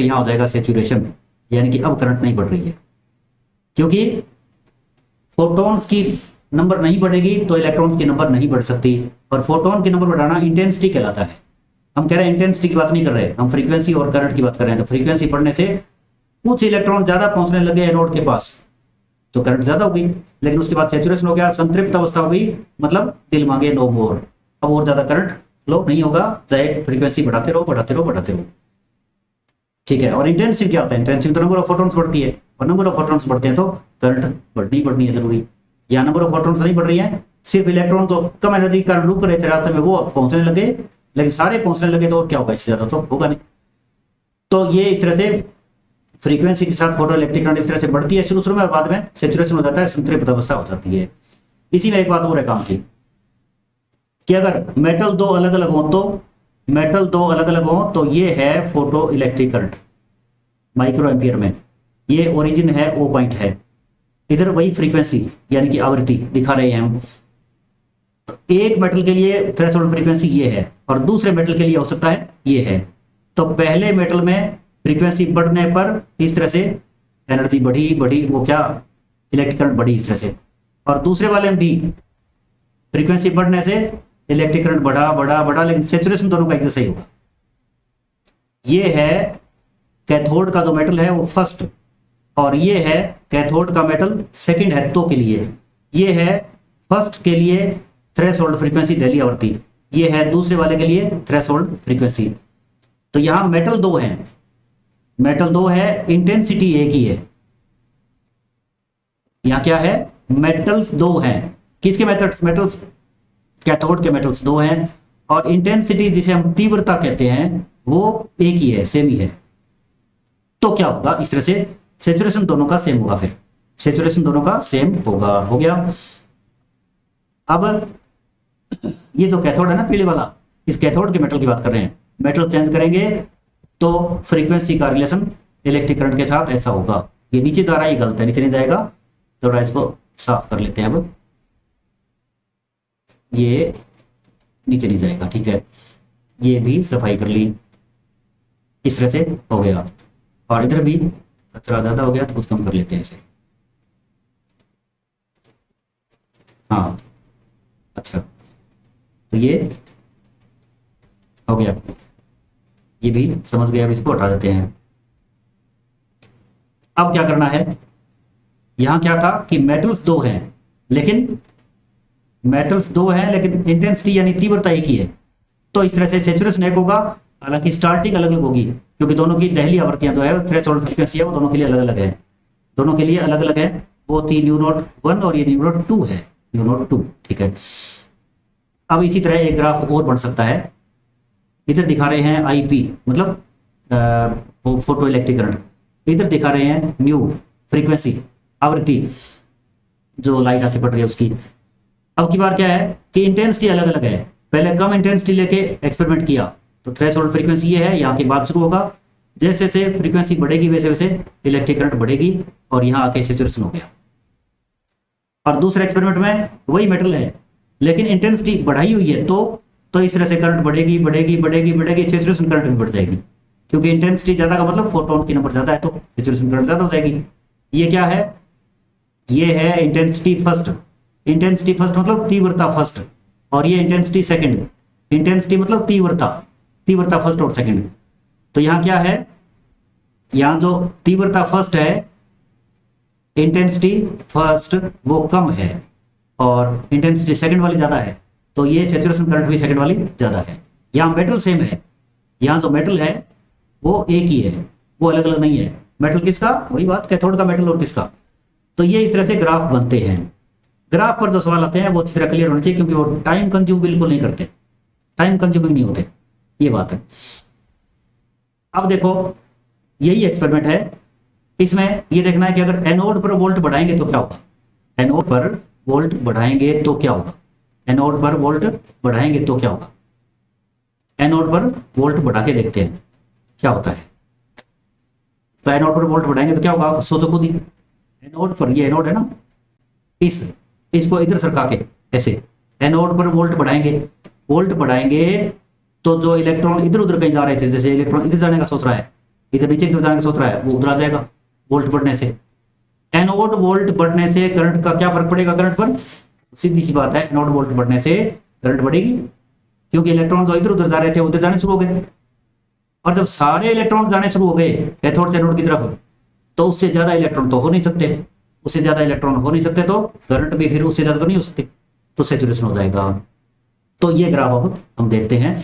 यहां हो जाएगा सैचुरेशन, यानी कि अब करंट नहीं बढ़ रही है, क्योंकि फोटॉन्स की नंबर नहीं बढ़ेगी तो इलेक्ट्रॉन्स की नंबर नहीं बढ़ सकती। और फोटोन की नंबर बढ़ाना इंटेंसिटी कहलाता है। हम कह रहे हैं इंटेंसिटी की बात नहीं कर रहे, हम फ्रीक्वेंसी और करंट की बात कर रहे हैं। तो फ्रीक्वेंसी बढ़ने से कुछ इलेक्ट्रॉन ज्यादा पहुंचने लगे एनोड के पास, तो करंट ज्यादा हो गई, लेकिन उसके बाद सैचुरेशन हो गया, संतृप्त अवस्था हो गई, मतलब दिल मांगे नो मोर, अब और ज्यादा करंट फ्लो नहीं होगा, चाहे फ्रीक्वेंसी बढ़ाते रहो। ठीक है। और इंटेंसिटी क्या होता है, इंटेंसिटी तो नंबर ऑफ फोटॉन्स बढ़ती है, और नंबर ऑफ फोटॉन्स बढ़ते हैं तो करंट बढ़नी है जरूरी। या नंबर ऑफ फोटॉन्स नहीं बढ़ रही है, सिर्फ इलेक्ट्रॉन तो कम एनर्जी के कारण रुक रहे थे रास्ते में, वो पहुंचने लगे, लेकिन सारे पहुंचने लगे तो और क्या होगा, इससे ज्यादा तो होगा नहीं। तो ये इस तरह से फ्रीक्वेंसी के साथ फोटो इलेक्ट्रिक करंट इस तरह से बढ़ती है शुरू में, और बाद में सैचुरेशन हो जाता है, संतृप्त अवस्था हो जाती है। इसी में एक बात और है काम की, कि अगर मेटल दो अलग अलग हो तो ये है photo electric current microampere में, ये ओरिजिन है, ओ पॉइंट है, इधर वही फ्रीक्वेंसी यानी कि आवृत्ति दिखा रहे हैं हम। एक मेटल के लिए थ्रेशोल्ड फ्रीक्वेंसी ये है, और दूसरे मेटल के लिए हो सकता है ये है। तो पहले मेटल में फ्रीक्वेंसी बढ़ने पर इस तरह से एनर्जी बढ़ी, वो क्या, इलेक्ट्रिक करंट बढ़ी इस तरह से। और दूसरे वाले में भी फ्रीक्वेंसी बढ़ने से इलेक्ट्रिक करंट बढ़ा, लेकिन सैचुरेशन दोनों का एक जैसा ही होगा। ये है कैथोड का जो मेटल है वो फर्स्ट, और ये है कैथोड का मेटल सेकंड है तो के लिए, ये है फर्स्ट के लिए थ्रेशोल्ड फ्रीक्वेंसी दहली आवृत्ति, ये है दूसरे वाले के लिए थ्रेशोल्ड फ्रीक्वेंसी। तो यहां मेटल दो हैं, मेटल दो है, इंटेंसिटी एक ही है। यहां क्या है, मेटल्स दो हैं। किसके मेटल्स, कैथोड के मेटल्स दो हैं, और इंटेंसिटी जिसे हम तीव्रता कहते हैं वो एक ही है, सेम ही है। तो क्या होगा, इस तरह से सैचुरेशन दोनों का सेम होगा, फिर सैचुरेशन दोनों का सेम होगा। हो गया। अब ये जो कैथोड है ना पीले वाला, इस कैथोड के मेटल की बात कर रहे हैं, मेटल चेंज करेंगे तो फ्रीक्वेंसी का रिलेशन इलेक्ट्रिक करंट के साथ ऐसा होगा। ये नीचे जा रहा है, ये गलत है, नीचे नहीं जाएगा। थोड़ा इसको साफ कर लेते हैं। अब ये नीचे नहीं जाएगा, ठीक है, ये भी सफाई कर ली, इस तरह से हो गया। और इधर भी कचरा ज्यादा हो गया तो कुछ कम कर लेते हैं इसे। हाँ अच्छा, तो ये हो गया, ये भी समझ गया। अब इसको हटा देते हैं। अब क्या करना है, यहां क्या था कि मेटल्स दो हैं लेकिन इंटेंसिटी यानी तीव्रता एक ही है। तो इस तरह से सैचुरेशन एक होगा, हालांकि स्टार्टिंग अलग अलग होगी क्योंकि दोनों की दहली आवृत्तियां जो है थ्रेशोल्ड फ्रीक्वेंसी है वो दोनों के लिए अलग अलग है, दोनों के लिए अलग अलग है। वो थी न्यू नोट 1 और ये न्यू नोट 2 है, न्यू नोट 2, ठीक है। अब इसी तरह एक ग्राफ और बन सकता है। इधर दिखा रहे हैं आईपी मतलब फोटो इलेक्ट्रिक करंट, इधर दिखा रहे हैं न्यू फ्रीक्वेंसी आवृत्ति जो लाइट आके पड़ रही है उसकी। अब की बार क्या है कि इंटेंसिटी अलग अलग है। पहले कम इंटेंसिटी लेके एक्सपेरिमेंट किया तो थ्रेशोल्ड फ्रीक्वेंसी ये है, यहाँ के बाद शुरू होगा। जैसे जैसे फ्रीक्वेंसी बढ़ेगी वैसे वैसे इलेक्ट्रिक करंट बढ़ेगी और यहाँ आके सैचुरेशन हो गया। और दूसरे एक्सपेरिमेंट में वही मेटल है लेकिन इंटेंसिटी बढ़ाई हुई है, तो इस तरह से करंट बढ़ेगी बढ़ेगी बढ़ेगी बढ़ेगी, सैचुरेशन करंट भी बढ़ जाएगी क्योंकि इंटेंसिटी ज्यादा का मतलब फोटोन की नंबर ज्यादा है तो सैचुरेशन करंट ज्यादा हो जाएगी। ये क्या है, ये है इंटेंसिटी फर्स्ट। इंटेंसिटी फर्स्ट मतलब तीव्रता फर्स्ट, और ये इंटेंसिटी सेकंड। इंटेंसिटी मतलब तीव्रता फर्स्ट और सेकंड। तो यहां क्या है, यहां जो तीव्रता फर्स्ट है, इंटेंसिटी फर्स्ट वो कम है और इंटेंसिटी सेकंड वाली ज्यादा है, तो ये सैचुरेशन करंट भी सेकंड वाली ज्यादा है। यहां मेटल सेम है, यहां जो मेटल है वो एक ही है, वो अलग अलग नहीं है। मेटल किसका, वही बात, कैथोड का मेटल और किसका। तो ये इस तरह से ग्राफ बनते हैं। ग्राफ पर जो सवाल आते हैं वो अच्छी तरह क्लियर होने चाहिए क्योंकि वो टाइम कंज्यूम बिल्कुल नहीं करते, टाइम कंज्यूमिंग नहीं होते, ये बात है। अब देखो यही एक्सपेरिमेंट है, इसमें ये देखना है कि अगर एनोड पर वोल्ट बढ़ाएंगे तो क्या होगा। एनोड पर वोल्ट बढ़ाएंगे तो क्या होगा, एनोड पर वोल्ट बढ़ाएंगे तो क्या होगा। एनोड पर वोल्ट बढ़ा के देखते हैं क्या होता है। तो एनोड पर वोल्ट बढ़ाएंगे तो क्या होगा, सोचो खुद ही। एनोड पर, ये एनोड है ना, इसको इधर सरका के ऐसे एनोड पर वोल्ट बढ़ाएंगे तो जो इलेक्ट्रॉन इधर उधर कहीं जा रहे थे, जैसे इलेक्ट्रॉन इधर जाने का सोच रहा है, इधर नीचे की तरफ जाने का सोच रहा है, वो उधर आ जाएगा वोल्ट बढ़ने से। एनोड वोल्ट बढ़ने से करंट का क्या फर्क पड़ेगा करंट पर, सीधी सी बात है, एनोड वोल्ट बढ़ने से करंट बढ़ेगी क्योंकि इलेक्ट्रॉन जो इधर उधर जा रहे थे उधर जाने शुरू हो गए। और जब सारे इलेक्ट्रॉन जाने शुरू हो गए कैथोड से एनोड की तरफ, तो उससे ज्यादा इलेक्ट्रॉन तो हो नहीं सकते, तो करंट भी फिर उससे ज्यादा तो नहीं हो सकते, तो सैचुरेशन हो जाएगा। तो ये ग्राफ अब हम देखते हैं।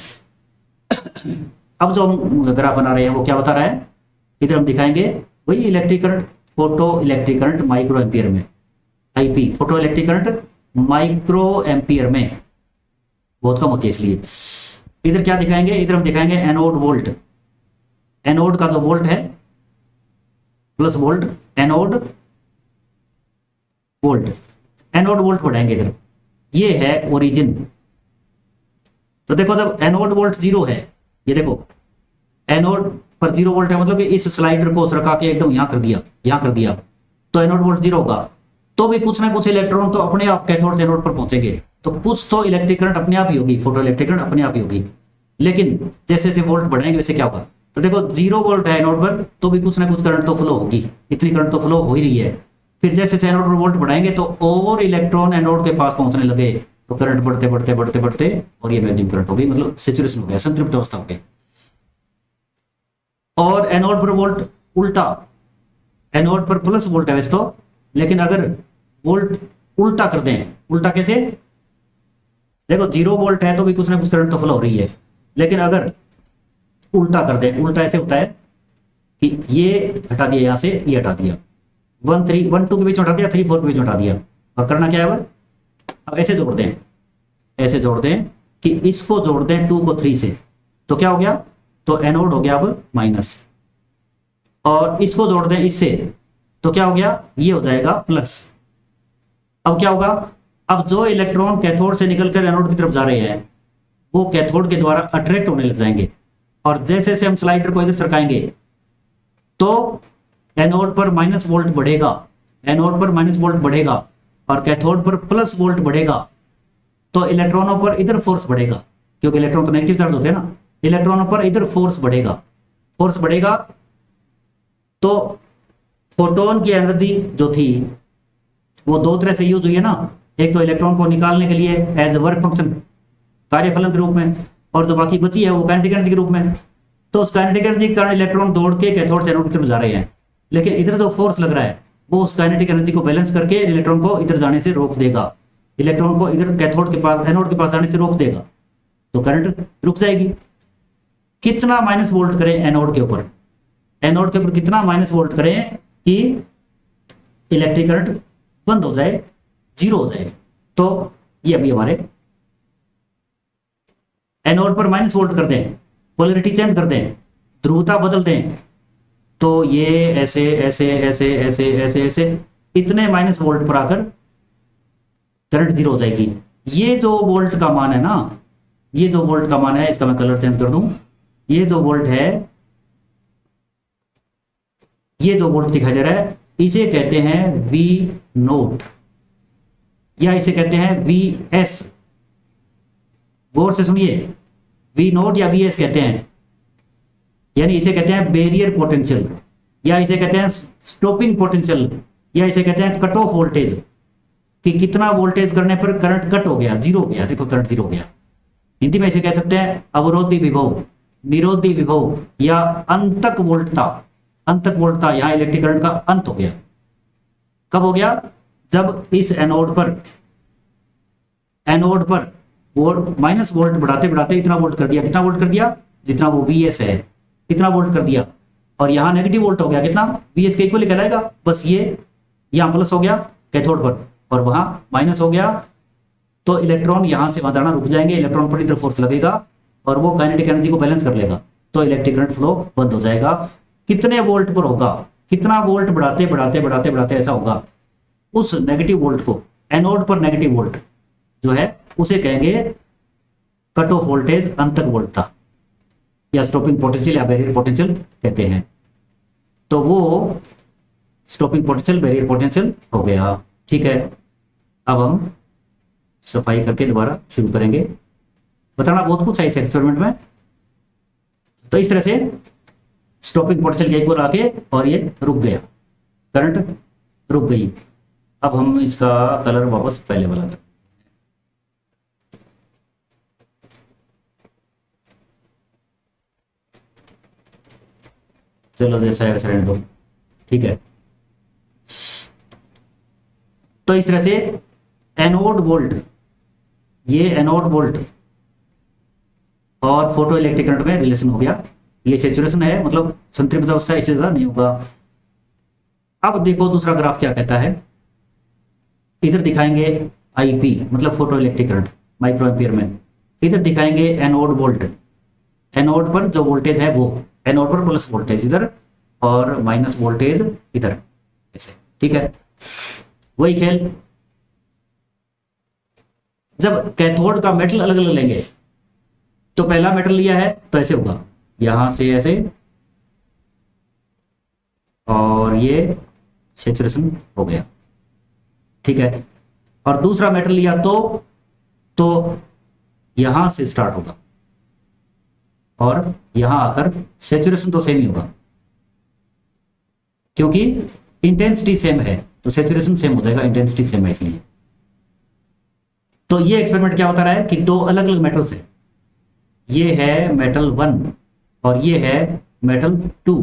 अब जो हम ग्राफ बना रहे हैं वो क्या बता रहा है, इधर हम दिखाएंगे वही electric current, photoelectric current microampere में, IP photoelectric current microampere में बहुत कम होती है इसलिए। इधर क्या दिखाएंगे, इधर हम दिखाएंगे एनोड वोल्ट, एनोड का जो वोल्ट है प्लस वोल्ट, एनोड वोल्ट बढ़ाएंगे इधर, ये है ओरिजिन। तो देखो जब एनोड वोल्ट 0 है, ये देखो एनोड पर 0 वोल्ट है मतलब कि इस स्लाइडर को सरका के एकदम यहां कर दिया तो एनोड वोल्ट 0 होगा। तो भी कुछ ना कुछ इलेक्ट्रॉन तो अपने आप कैथोड से एनोड पर पहुंचेंगे, तो कुछ तो इलेक्ट्रिक करंट अपने आप ही होगी, फोटो इलेक्ट्रिक करंट अपने आप ही होगी। लेकिन जैसे जैसे वोल्ट बढ़ाएंगे वैसे क्या होगा, तो देखो 0 वोल्ट है एनोड पर तो भी कुछ ना कुछ करंट तो फ्लो होगी, इतनी करंट तो फ्लो हो ही रही है। फिर जैसे जैसे एनोड पर वोल्ट बढ़ाएंगे तो और इलेक्ट्रॉन एनोड के पास पहुंचने लगे, तो करंट बढ़ते और ये मैक्सिमम करंट हो गई, मतलब सैचुरेशन हो गया, संतृप्त अवस्था हो गई। और एनोड पर वोल्ट उल्टा, एनोड पर प्लस वोल्ट है वैसे तो, लेकिन अगर वोल्ट उल्टा कर दें, उल्टा कैसे, देखो 0 वोल्ट है तो भी कुछ ना कुछ करंट तो फ्लो हो रही है, लेकिन अगर उल्टा कर दें, उल्टा ऐसे होता है कि ये हटा दिया यहाँ से, ये हटा दिया, 1 2 के बीच में हटा दिया, 3 4 के बीच में हटा दिया, और करना क्या है अब ऐसे जोड़ दें, ऐसे जोड़ दें कि इसको जोड़ दें 2 को 3 से, तो क्या हो गया, तो एनोड हो गया अब माइनस, और इसको जोड़ दें इससे, तो क्या हो गया, ये हो जाएगा प्लस। अब क्या होगा, अब जो इलेक्ट्रॉन कैथोड से निकलकर एनोड की तरफ जा रहे हैं वो कैथोड के द्वारा अट्रैक्ट होने लग जाएंगे, और जैसे जैसे हम स्लाइडर को इधर सरकाएंगे तो एनोड पर माइनस वोल्ट बढ़ेगा, एनोड पर माइनस वोल्ट बढ़ेगा और कैथोड पर प्लस वोल्ट बढ़ेगा, तो इलेक्ट्रॉनों पर इधर फोर्स बढ़ेगा, क्योंकि इलेक्ट्रॉन तो नेगेटिव चार्ज होते हैं ना, इलेक्ट्रॉनों पर इधर फोर्स बढ़ेगा, फोर्स बढ़ेगा, तो फोटोन की एनर्जी जो थी वो दो तरह से यूज हुई है ना, एक तो इलेक्ट्रॉन को निकालने के लिए एज वर्क फंक्शन, कार्यफलन के रूप में, और जो बाकी बची है वो काइनेटिक एनर्जी के रूप में। तो उस काइनेटिक एनर्जी के कारण इलेक्ट्रॉन दौड़ के कैथोड से एनोड की तरफ जा रहे हैं, लेकिन इधर जो फोर्स लग रहा है वो उस काइनेटिक एनर्जी को बैलेंस करके इलेक्ट्रॉन को इधर जाने से रोक देगा, इलेक्ट्रॉन को इधर कैथोड के पास, एनोड के पास जाने से रोक देगा, तो करंट रुक जाएगी। कितना माइनस वोल्ट करें एनोड के ऊपर, एनोड के ऊपर कितना माइनस वोल्ट करें कि इलेक्ट्रिक करंट बंद हो जाए, जीरो हो जाए, तो ये अभी हमारे एनोड पर माइनस वोल्ट कर दें, पोलैरिटी चेंज कर दें, ध्रुवता बदल दें, तो ये ऐसे ऐसे ऐसे ऐसे ऐसे ऐसे इतने माइनस वोल्ट पर आकर करंट जीरो हो जाएगी। ये जो वोल्ट का मान है ना, ये जो वोल्ट का मान है, इसका मैं कलर चेंज कर दूं, ये जो वोल्ट है, ये जो वोल्ट दिखाई दे रहा है इसे कहते हैं वी नोट, या इसे कहते हैं वी एस, गौर से सुनिए, वी नोट या वी एस कहते हैं, यानी इसे कहते हैं बैरियर पोटेंशियल, या इसे कहते हैं स्टॉपिंग पोटेंशियल, या इसे कहते हैं कट ऑफ वोल्टेज, कि कितना वोल्टेज करने पर करंट कट हो गया, जीरो हो गया, देखो करंट जीरो हो गया। हिंदी में इसे कह सकते हैं अवरोधी विभव, निरोधी विभव, या अंतक वोल्टता, अंतक वोल्टता, यहां इलेक्ट्रिक करंट का अंत हो गया। कब हो गया, जब इस एनोड पर वो माइनस वोल्ट बढ़ाते बढ़ाते इतना वोल्ट कर दिया, कितना वोल्ट कर दिया, जितना वो वी एस है इतना वोल्ट कर दिया, और यहां नेगेटिव वोल्ट हो गया, कितना, वी एस के इक्वल कहलाएगा, बस ये यहां प्लस हो गया कैथोड पर और वहां माइनस हो गया, तो इलेक्ट्रॉन यहां से वहां जाना रुक जाएंगे, इलेक्ट्रॉन पर इधर फोर्स लगेगा और वो काइनेटिक एनर्जी को बैलेंस कर लेगा, तो इलेक्ट्रिक करंट फ्लो बंद हो जाएगा। कितने वोल्ट पर होगा, कितना वोल्ट बढ़ाते बढ़ाते बढ़ाते बढ़ाते ऐसा होगा, उस नेगेटिव वोल्ट को, एनोड पर नेगेटिव वोल्ट जो है उसे कहेंगे कट ऑफ वोल्टेज, अंतक वोल्टता, या स्टॉपिंग पोटेंशियल या बैरियर पोटेंशियल कहते हैं। तो वो स्टॉपिंग पोटेंशियल, बैरियर पोटेंशियल हो गया। ठीक है, अब हम सफाई करके दोबारा शुरू करेंगे। बताना बहुत कुछ है इस एक्सपेरिमेंट में। तो इस तरह से स्टॉपिंग पोटेंशियल के इक्वल आके और ये रुक गया, करंट रुक गई। अब हम इसका कलर वापस पहले वाला कर, चलो जैसा है वैसा रहने दो। ठीक है, तो इस तरह से एनोड वोल्ट, ये एनोड वोल्ट और फोटो इलेक्ट्रिक करंट में रिलेशन हो गया। ये सैचुरेशन है, मतलब संतृप्त अवस्था, इससे ज्यादा नहीं होगा। अब देखो दूसरा ग्राफ क्या कहता है, इधर दिखाएंगे आईपी मतलब photo electric current microampere में, इधर दिखाएंगे एनोड वोल्ट, एनोड पर जो वोल्टेज है वो, एनोड पर प्लस वोल्टेज इधर और माइनस वोल्टेज इधर, ऐसे। ठीक है, वही खेल। जब कैथोड का मेटल अलग अलग लेंगे, तो पहला मेटल लिया है तो ऐसे होगा, यहां से ऐसे, और ये सैचुरेशन हो गया। ठीक है, और दूसरा मेटल लिया तो यहां से स्टार्ट होगा और यहां आकर सैचुरेशन तो सेम ही होगा, क्योंकि इंटेंसिटी सेम है तो सैचुरेशन सेम हो जाएगा, इंटेंसिटी सेम है इसलिए। तो ये एक्सपेरिमेंट क्या बता रहा है कि दो अलग अलग मेटल्स है, ये है मेटल 1 और ये है मेटल 2।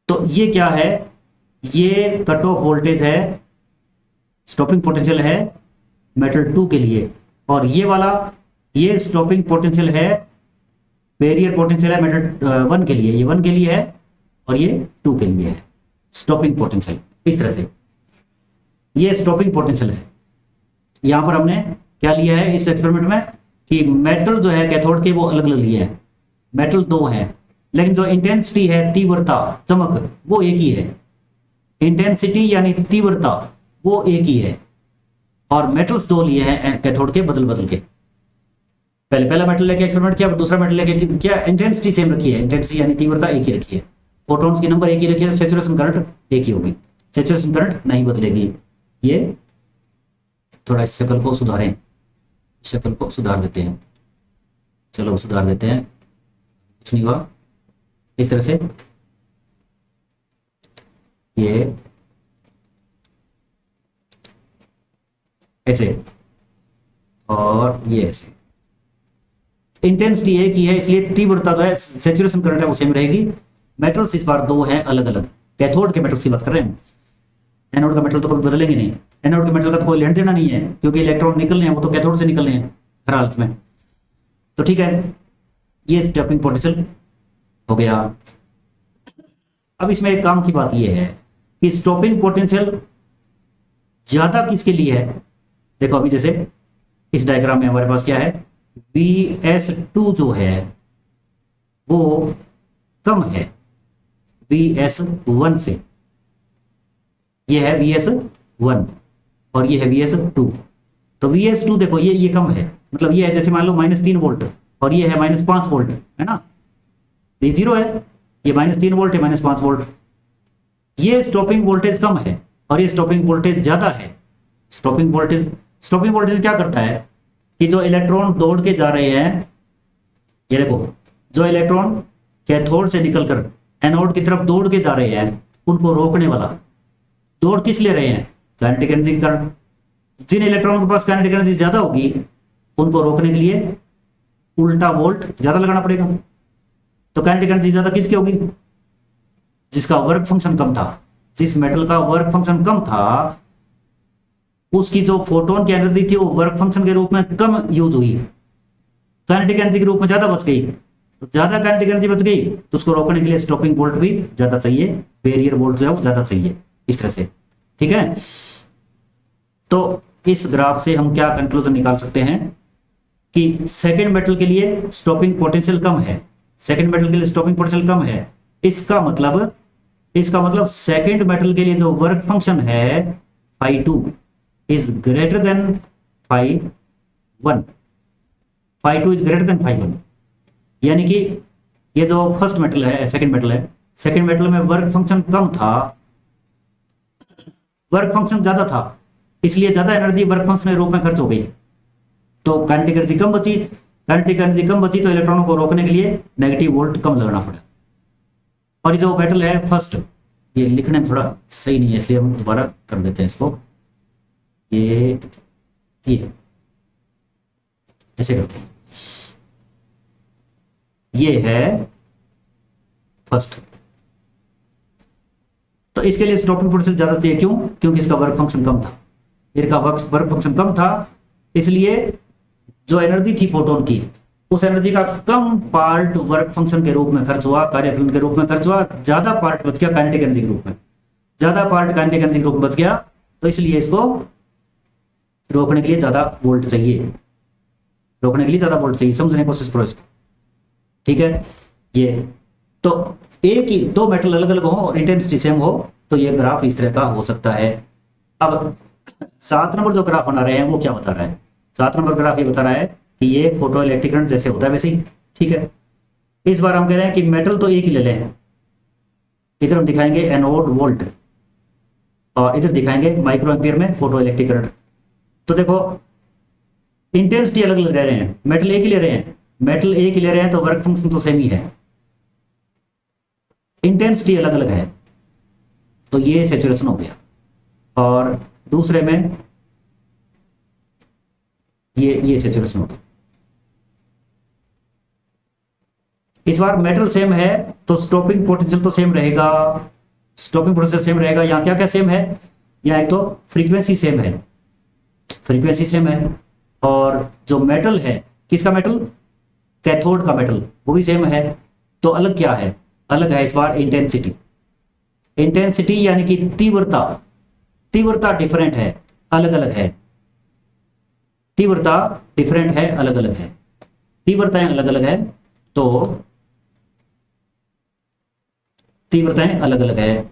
तो ये क्या है, ये कट ऑफ वोल्टेज है, स्टॉपिंग पोटेंशियल है मेटल 2 के लिए, और ये वाला ये स्टॉपिंग पोटेंशियल है, बैरियर पोटेंशियल है मेटल 1 के लिए, ये 1 के लिए है और ये 2 के लिए है स्टॉपिंग पोटेंशियल। इस तरह से ये स्टॉपिंग पोटेंशियल है। यहां पर हमने क्या लिया है इस एक्सपेरिमेंट में कि मेटल जो है कैथोड के वो अलग अलग लिए हैं, मेटल 2 है, लेकिन जो इंटेंसिटी है, तीव्रता, चमक, वो एक ही है। इंटेंसिटी यानी तीव्रता वो एक ही है, और मेटल्स 2 लिए हैं कैथोड के बदल बदल के। पहला मेटल लेके एक्सपेरिमेंट किया, दूसरा मेटल लेके क्या, इंटेंसिटी सेम रखी है, इंटेंसिटी यानी तीव्रता एक ही रखी है, फोटॉन्स की नंबर एक ही रखी है, सैचुरेशन करंट एक ही होगी, सैचुरेशन करंट नहीं बदलेगी। ये थोड़ा इस शक्ल को सुधारें, शक्ल को सुधार देते हैं, चलो सुधार देते हैं, कुछ नहीं हुआ। इस तरह से ये ऐसे और ये ऐसे, इंटेंसिटी एक ही है, इसलिए तीव्रता जो है, सैचुरेशन करंट है वो सेम रहेगी। मेटल्स इस बार 2 हैं अलग अलग, कैथोड के मेटल्स की बात कर रहे हैं, एनोड का मेटल तो कभी बदलेंगे नहीं, एनोड के मेटल का तो कोई लेन देना नहीं है, क्योंकि इलेक्ट्रॉन निकलने हैं वो तो कैथोड से निकलने हैं हर हालत में। तो ठीक है, ये स्टॉपिंग पोटेंशियल हो गया। अब इसमें एक काम की बात ये है कि स्टॉपिंग पोटेंशियल ज्यादा किसके लिए है। देखो अभी जैसे इस डायग्राम में हमारे पास क्या है, Vs2 जो है वो कम है Vs1 से, ये है Vs1 और ये है Vs2। तो Vs2 देखो ये कम है, मतलब ये है जैसे मान लो -3 वोल्ट और ये है -5 वोल्ट, है ना, ये 0 है, ये -3 वोल्ट है, -5 वोल्ट। ये स्टॉपिंग वोल्टेज कम है और ये स्टॉपिंग वोल्टेज ज्यादा है। स्टॉपिंग वोल्टेज क्या करता है कि जो इलेक्ट्रॉन दौड़ के जा रहे हैं, ये देखो जो इलेक्ट्रॉन कैथोड से निकलकर एनोड की तरफ दौड़ के जा रहे हैं, उनको रोकने वाला, दौड़ किस ले रहे हैं, काइनेटिक एनर्जी के कारण। जिन इलेक्ट्रॉनों के पास काइनेटिक एनर्जी ज्यादा होगी उनको रोकने के लिए उल्टा वोल्ट ज्यादा लगाना पड़ेगा। तो काइनेटिक एनर्जी ज्यादा किसकी होगी, जिसका वर्क फंक्शन कम था, जिस मेटल का वर्क फंक्शन कम था उसकी जो फोटोन की एनर्जी थी वो वर्क फंक्शन के रूप में कम यूज हुई, काइनेटिक एनर्जी के रूप में ज्यादा बच गई। तो ज्यादा काइनेटिक एनर्जी बच गई तो उसको रोकने के लिए स्टॉपिंग वोल्ट भी ज्यादा चाहिए, बैरियर वोल्ट जो है वो ज्यादा चाहिए, इस तरह से। ठीक है, तो इस ग्राफ से हम क्या कंक्लूजन निकाल सकते हैं कि सेकंड मेटल के लिए स्टॉपिंग पोटेंशियल कम है, सेकंड मेटल के लिए स्टॉपिंग पोटेंशियल कम है। इसका मतलब सेकंड मेटल के लिए जो वर्क फंक्शन है φ2 is greater than φ1, φ2 is greater than φ1, यानी कि ये जो फर्स्ट मेटल है, सेकंड मेटल में वर्क फंक्शन कम था, वर्क फंक्शन ज्यादा था, इसलिए ज्यादा एनर्जी वर्क फंक्शन के रूप में खर्च हो गई, तो काइनेटिक एनर्जी कम बची। काइनेटिक एनर्जी कम बची तो इलेक्ट्रॉनों को रोकने के लिए नेगेटिव वोल्ट कम लगाना पड़ा। और ये जो मेटल है फर्स्ट, ये लिखने में थोड़ा सही नहीं है इसलिए हम दोबारा कर देते हैं इसको, ये ऐसे करते हैं, ये है फर्स्ट। तो इसके लिए स्टॉपिंग पोटेंशियल ज्यादा चाहिए, क्यों, क्योंकि इसका वर्क फंक्शन कम था, इसका वर्क फंक्शन कम था, इसलिए जो एनर्जी थी फोटोन की, उस एनर्जी का कम पार्ट वर्क फंक्शन के रूप में खर्च हुआ, कार्यफलन के रूप में खर्च हुआ, ज्यादा पार्ट बच गया काइनेटिक एनर्जी के रूप में, ज्यादा पार्ट काइनेटिक एनर्जी के रूप में बच गया, तो इसलिए इसको रोकने के लिए ज्यादा वोल्ट चाहिए, समझने की कोशिश करो इसको। ठीक है, ये तो एक ही दो मेटल अलग अलग हो और इंटेंसिटी सेम हो तो ये ग्राफ इस तरह का हो सकता है। अब 7 नंबर जो ग्राफ बना रहे हैं वो क्या बता रहा है, 7 नंबर ग्राफ ये बता रहा है कि ये फोटो इलेक्ट्रिक करंट जैसे होता है वैसे ही। ठीक है, इस बार हम कह रहे हैं कि मेटल तो एक ही ले लें, इधर हम दिखाएंगे एनोड वोल्ट और इधर दिखाएंगे माइक्रो एम्पियर में फोटो इलेक्ट्रिक करंट। तो देखो इंटेंसिटी अलग अलग ले रहे हैं, मेटल एक ही ले रहे हैं, तो वर्क फंक्शन तो सेम ही है, इंटेंसिटी अलग अलग है, तो ये सैचुरेशन हो गया। और दूसरे में ये सैचुरेशन हो गया। इस बार मेटल सेम है तो स्टॉपिंग पोटेंशियल तो सेम रहेगा, स्टॉपिंग पोटेंशियल सेम रहेगा। यहाँ क्या क्या सेम है, यहाँ एक तो फ्रीक्वेंसी सेम है, फ्रीक्वेंसी सेम है, और जो मेटल है, किसका मेटल, कैथोड का मेटल, वो भी सेम है। तो अलग क्या है, अलग है इस बार इंटेंसिटी। इंटेंसिटी यानी कि तीव्रता, तीव्रता डिफरेंट है, अलग अलग है, तीव्रता डिफरेंट है, अलग अलग है, तीव्रताएं अलग अलग है, तो तीव्रताएं अलग अलग है,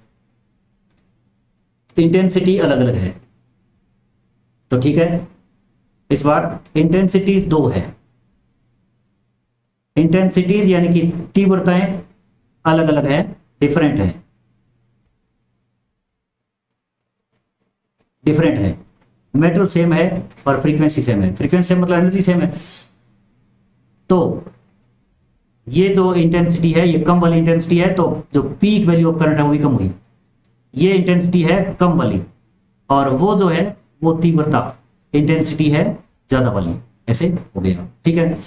इंटेंसिटी अलग अलग है। तो ठीक है, इस बार इंटेंसिटीज दो है, इंटेंसिटीज यानी कि तीव्रताएं अलग अलग है, डिफरेंट है, डिफरेंट है। मेटल सेम है और फ्रीक्वेंसी सेम है, फ्रीक्वेंसी सेम मतलब एनर्जी सेम है। तो ये जो इंटेंसिटी है, ये कम वाली इंटेंसिटी है, तो जो पीक वैल्यू ऑफ करंट है वो भी कम हुई। ये इंटेंसिटी है कम वाली, और वो जो है वो तीव्रता इंटेंसिटी है ज्यादा वाली, ऐसे हो गया। ठीक है,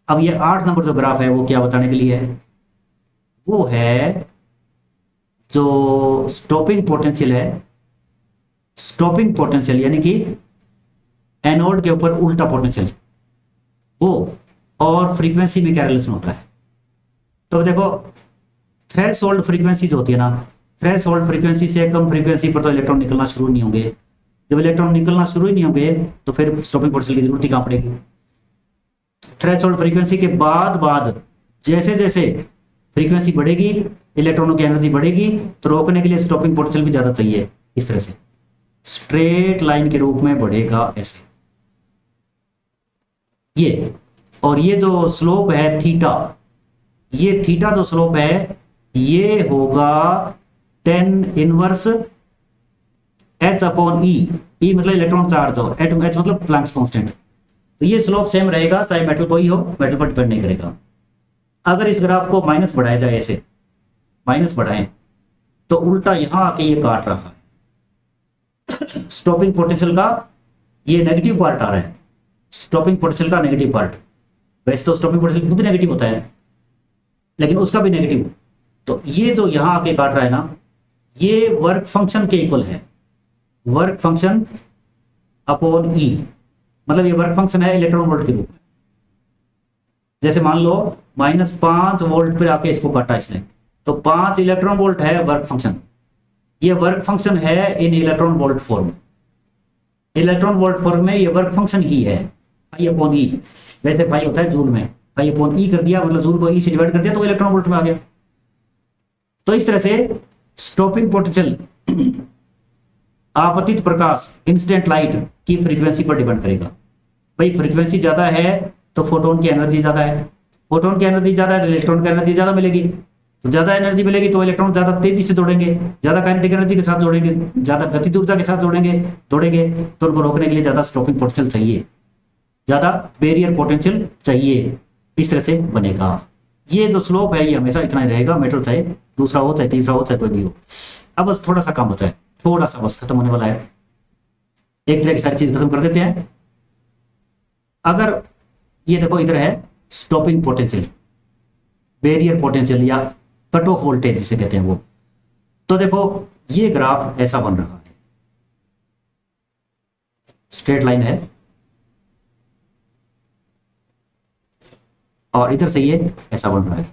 अब ये 8 नंबर जो ग्राफ है वो क्या बताने के लिए है, वो है जो स्टॉपिंग पोटेंशियल है, स्टॉपिंग पोटेंशियल यानी कि एनोड के ऊपर उल्टा पोटेंशियल, वो और फ्रीक्वेंसी में क्या रिलेशन होता है। तो देखो, थ्रेशोल्ड फ्रीक्वेंसी जो होती है ना, थ्रेशोल्ड फ्रीक्वेंसी से कम फ्रीक्वेंसी पर तो इलेक्ट्रॉन निकलना शुरू नहीं होंगे। जब इलेक्ट्रॉन निकलना शुरू ही नहीं होंगे तो फिर स्टॉपिंग पोटेंशियल की जरूरत ही कहां पड़ेगी। थ्रेशोल्ड फ्रीक्वेंसी के बाद जैसे जैसे फ्रीक्वेंसी बढ़ेगी, इलेक्ट्रॉनों की एनर्जी बढ़ेगी, तो रोकने के लिए स्टॉपिंग पोटेंशियल भी ज्यादा चाहिए। इस तरह से स्ट्रेट लाइन के रूप में बढ़ेगा ऐसे ये। और ये जो स्लोप है थीटा, ये थीटा जो स्लोप है ये होगा 10 इनवर्स h अपॉन ई। ई मतलब इलेक्ट्रॉन चार्ज हो, एटम h मतलब प्लैंक्स कांस्टेंट। तो ये स्लोप सेम रहेगा चाहे मेटल कोई हो, मेटल पर डिपेंड नहीं करेगा। अगर इस ग्राफ को माइनस बढ़ाया जाए, ऐसे माइनस बढ़ाएं, तो उल्टा यहां आके ये काट रहा है। स्टॉपिंग पोटेंशियल का ये नेगेटिव पार्ट आ रहा है, स्टॉपिंग पोटेंशियल का नेगेटिव पार्ट। वैसे तो स्टॉपिंग पोटेंशियल खुद नेगेटिव होता है, लेकिन उसका भी नेगेटिव। तो ये जो यहां आके काट रहा है ना, ये वर्क फंक्शन के इक्वल है, वर्क फंक्शन अपॉन ई। मतलब ये वर्क फंक्शन है इलेक्ट्रॉन वोल्ट के रूप में। जैसे मान लो -5 वोल्ट पे आके इसको काटा इसने, तो 5 इलेक्ट्रॉन वोल्ट है वर्क फंक्शन। ये वर्क फंक्शन है in electron volt form, electron volt form में ये वर्क फंक्शन ही है, फाई अपॉन ई। वैसे फाई होता है जूल में, फाई अपॉन ई कर दिया मतलब जूल को ई से डिवाइड कर दिया तो इलेक्ट्रॉन वोल्ट में आ गया। तो इस तरह से स्टॉपिंग पोटेंशियल आपतित प्रकाश, इंसिडेंट लाइट की फ्रीक्वेंसी पर डिपेंड करेगा। भाई फ्रीक्वेंसी ज्यादा है तो फोटोन की एनर्जी ज्यादा है, फोटोन की एनर्जी ज्यादा है तो इलेक्ट्रॉन की एनर्जी ज्यादा मिलेगी। तो ज्यादा एनर्जी मिलेगी तो इलेक्ट्रॉन ज्यादा तेजी से दौड़ेंगे, ज्यादा काइनेटिक एनर्जी के साथ जोड़ेंगे, ज्यादा गतिज ऊर्जा के साथ दौड़ेंगे। तो उनको रोकने के लिए ज्यादा स्टॉपिंग पोटेंशियल चाहिए, ज्यादा बैरियर पोटेंशियल चाहिए। इस तरह से बनेगा। ये जो स्लोप है ये हमेशा इतना ही रहेगा, मेटल चाहे दूसरा हो चाहे तीसरा हो चाहे कोई भी हो। अब बस थोड़ा सा काम बचा है, थोड़ा सा बस खत्म होने वाला है। एक तरह की सारी चीज खत्म कर देते हैं। अगर ये देखो इधर है स्टॉपिंग पोटेंशियल, बैरियर पोटेंशियल या कट ऑफ वोल्टेज जिसे कहते हैं वो। तो देखो ये ग्राफ ऐसा बन रहा है, स्ट्रेट लाइन है, और इधर से ये ऐसा बन रहा है।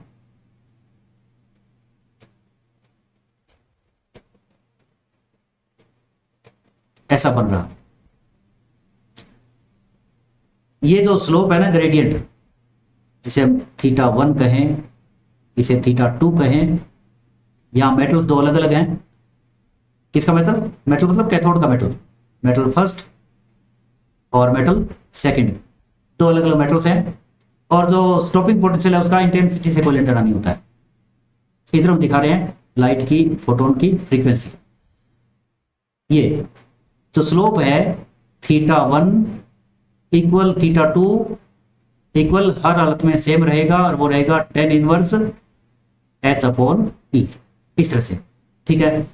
ऐसा बन रहा है। ये जो स्लोप है ना ग्रेडियंट, जिसे हम θ1 कहें, इसे θ2 कहें। यहां मेटल्स दो अलग अलग हैं। किसका मेटल, मेटल मतलब कैथोड का मेटल, मेटल फर्स्ट और मेटल सेकंड, दो अलग अलग मेटल्स हैं। और जो स्टॉपिंग पोटेंशियल है उसका इंटेंसिटी से कोई लेना देना नहीं होता है। इधर हम दिखा रहे हैं लाइट की, फोटोन की फ्रीक्वेंसी। ये जो स्लोप है θ1 इक्वल θ2 इक्वल हर हालत में सेम रहेगा, और वो रहेगा 10 इनवर्स h अपॉन ई। इस तरह से, ठीक है।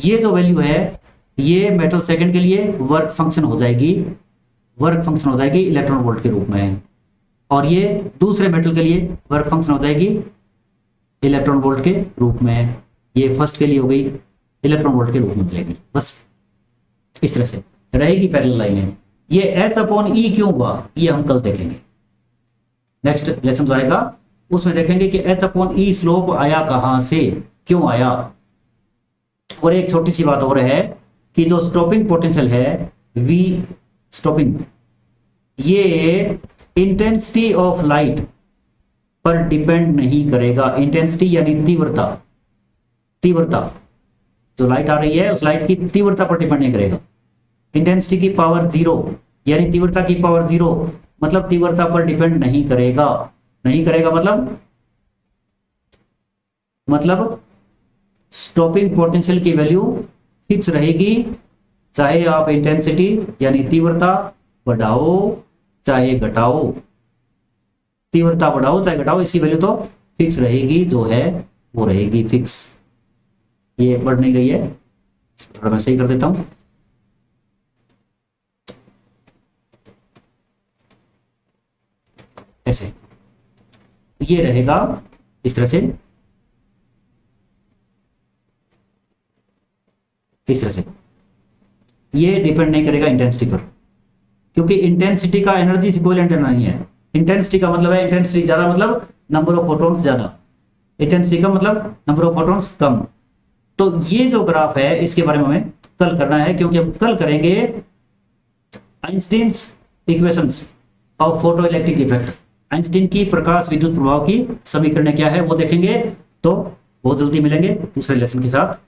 ये जो वैल्यू है ये मेटल सेकंड के लिए वर्क फंक्शन हो जाएगी, वर्क फंक्शन हो जाएगी इलेक्ट्रॉन वोल्ट के रूप में। और ये दूसरे मेटल के लिए वर्क फंक्शन हो जाएगी इलेक्ट्रॉन वोल्ट के रूप में, ये फर्स्ट के लिए हो गई इलेक्ट्रॉन वोल्ट के रूप में मिलेगी। बस इस तरह से रहेगी पैरेलल लाइनें। ये H अपॉन E क्यों हुआ ये हम कल देखेंगे, नेक्स्ट लेसन जो आएगा उसमें देखेंगे कि H अपॉन E स्लोप आया कहां से, क्यों आया। और एक छोटी सी बात और है कि जो स्टॉपिंग पोटेंशियल है V स्टॉपिंग, ये इंटेंसिटी ऑफ लाइट पर डिपेंड नहीं करेगा। इंटेंसिटी यानी तीव्रता, तीव्रता जो लाइट आ रही है उस लाइट की तीव्रता पर डिपेंड नहीं करेगा। इंटेंसिटी की पावर 0 यानी तीव्रता की पावर 0 मतलब तीव्रता पर डिपेंड नहीं करेगा। नहीं करेगा मतलब स्टॉपिंग पोटेंशियल की वैल्यू फिक्स रहेगी, चाहे आप इंटेंसिटी यानी तीव्रता बढ़ाओ चाहे घटाओ, तीव्रता बढ़ाओ चाहे घटाओ, इसकी वैल्यू तो फिक्स रहेगी, जो है वो रहेगी फिक्स। ये बढ़ नहीं रही है, थोड़ा मैं सही कर देता हूं। ऐसे ये रहेगा इस तरह से, इस तरह से ये डिपेंड नहीं करेगा इंटेंसिटी पर, क्योंकि इंटेंसिटी का एनर्जी इक्विवेलेंट नहीं है। इंटेंसिटी का मतलब है इंटेंसिटी ज्यादा मतलब नंबर ऑफ फोटॉन्स ज्यादा, इंटेंसिटी का मतलब नंबर ऑफ फोटॉन्स कम। तो ये जो ग्राफ है इसके बारे में हमें कल करना है, क्योंकि हम कल करेंगे Einstein's equations of photo electric effect. Einstein की प्रकाश विद्युत प्रभाव की समीकरण क्या है वो देखेंगे। तो बहुत जल्दी मिलेंगे दूसरे लेसन के साथ।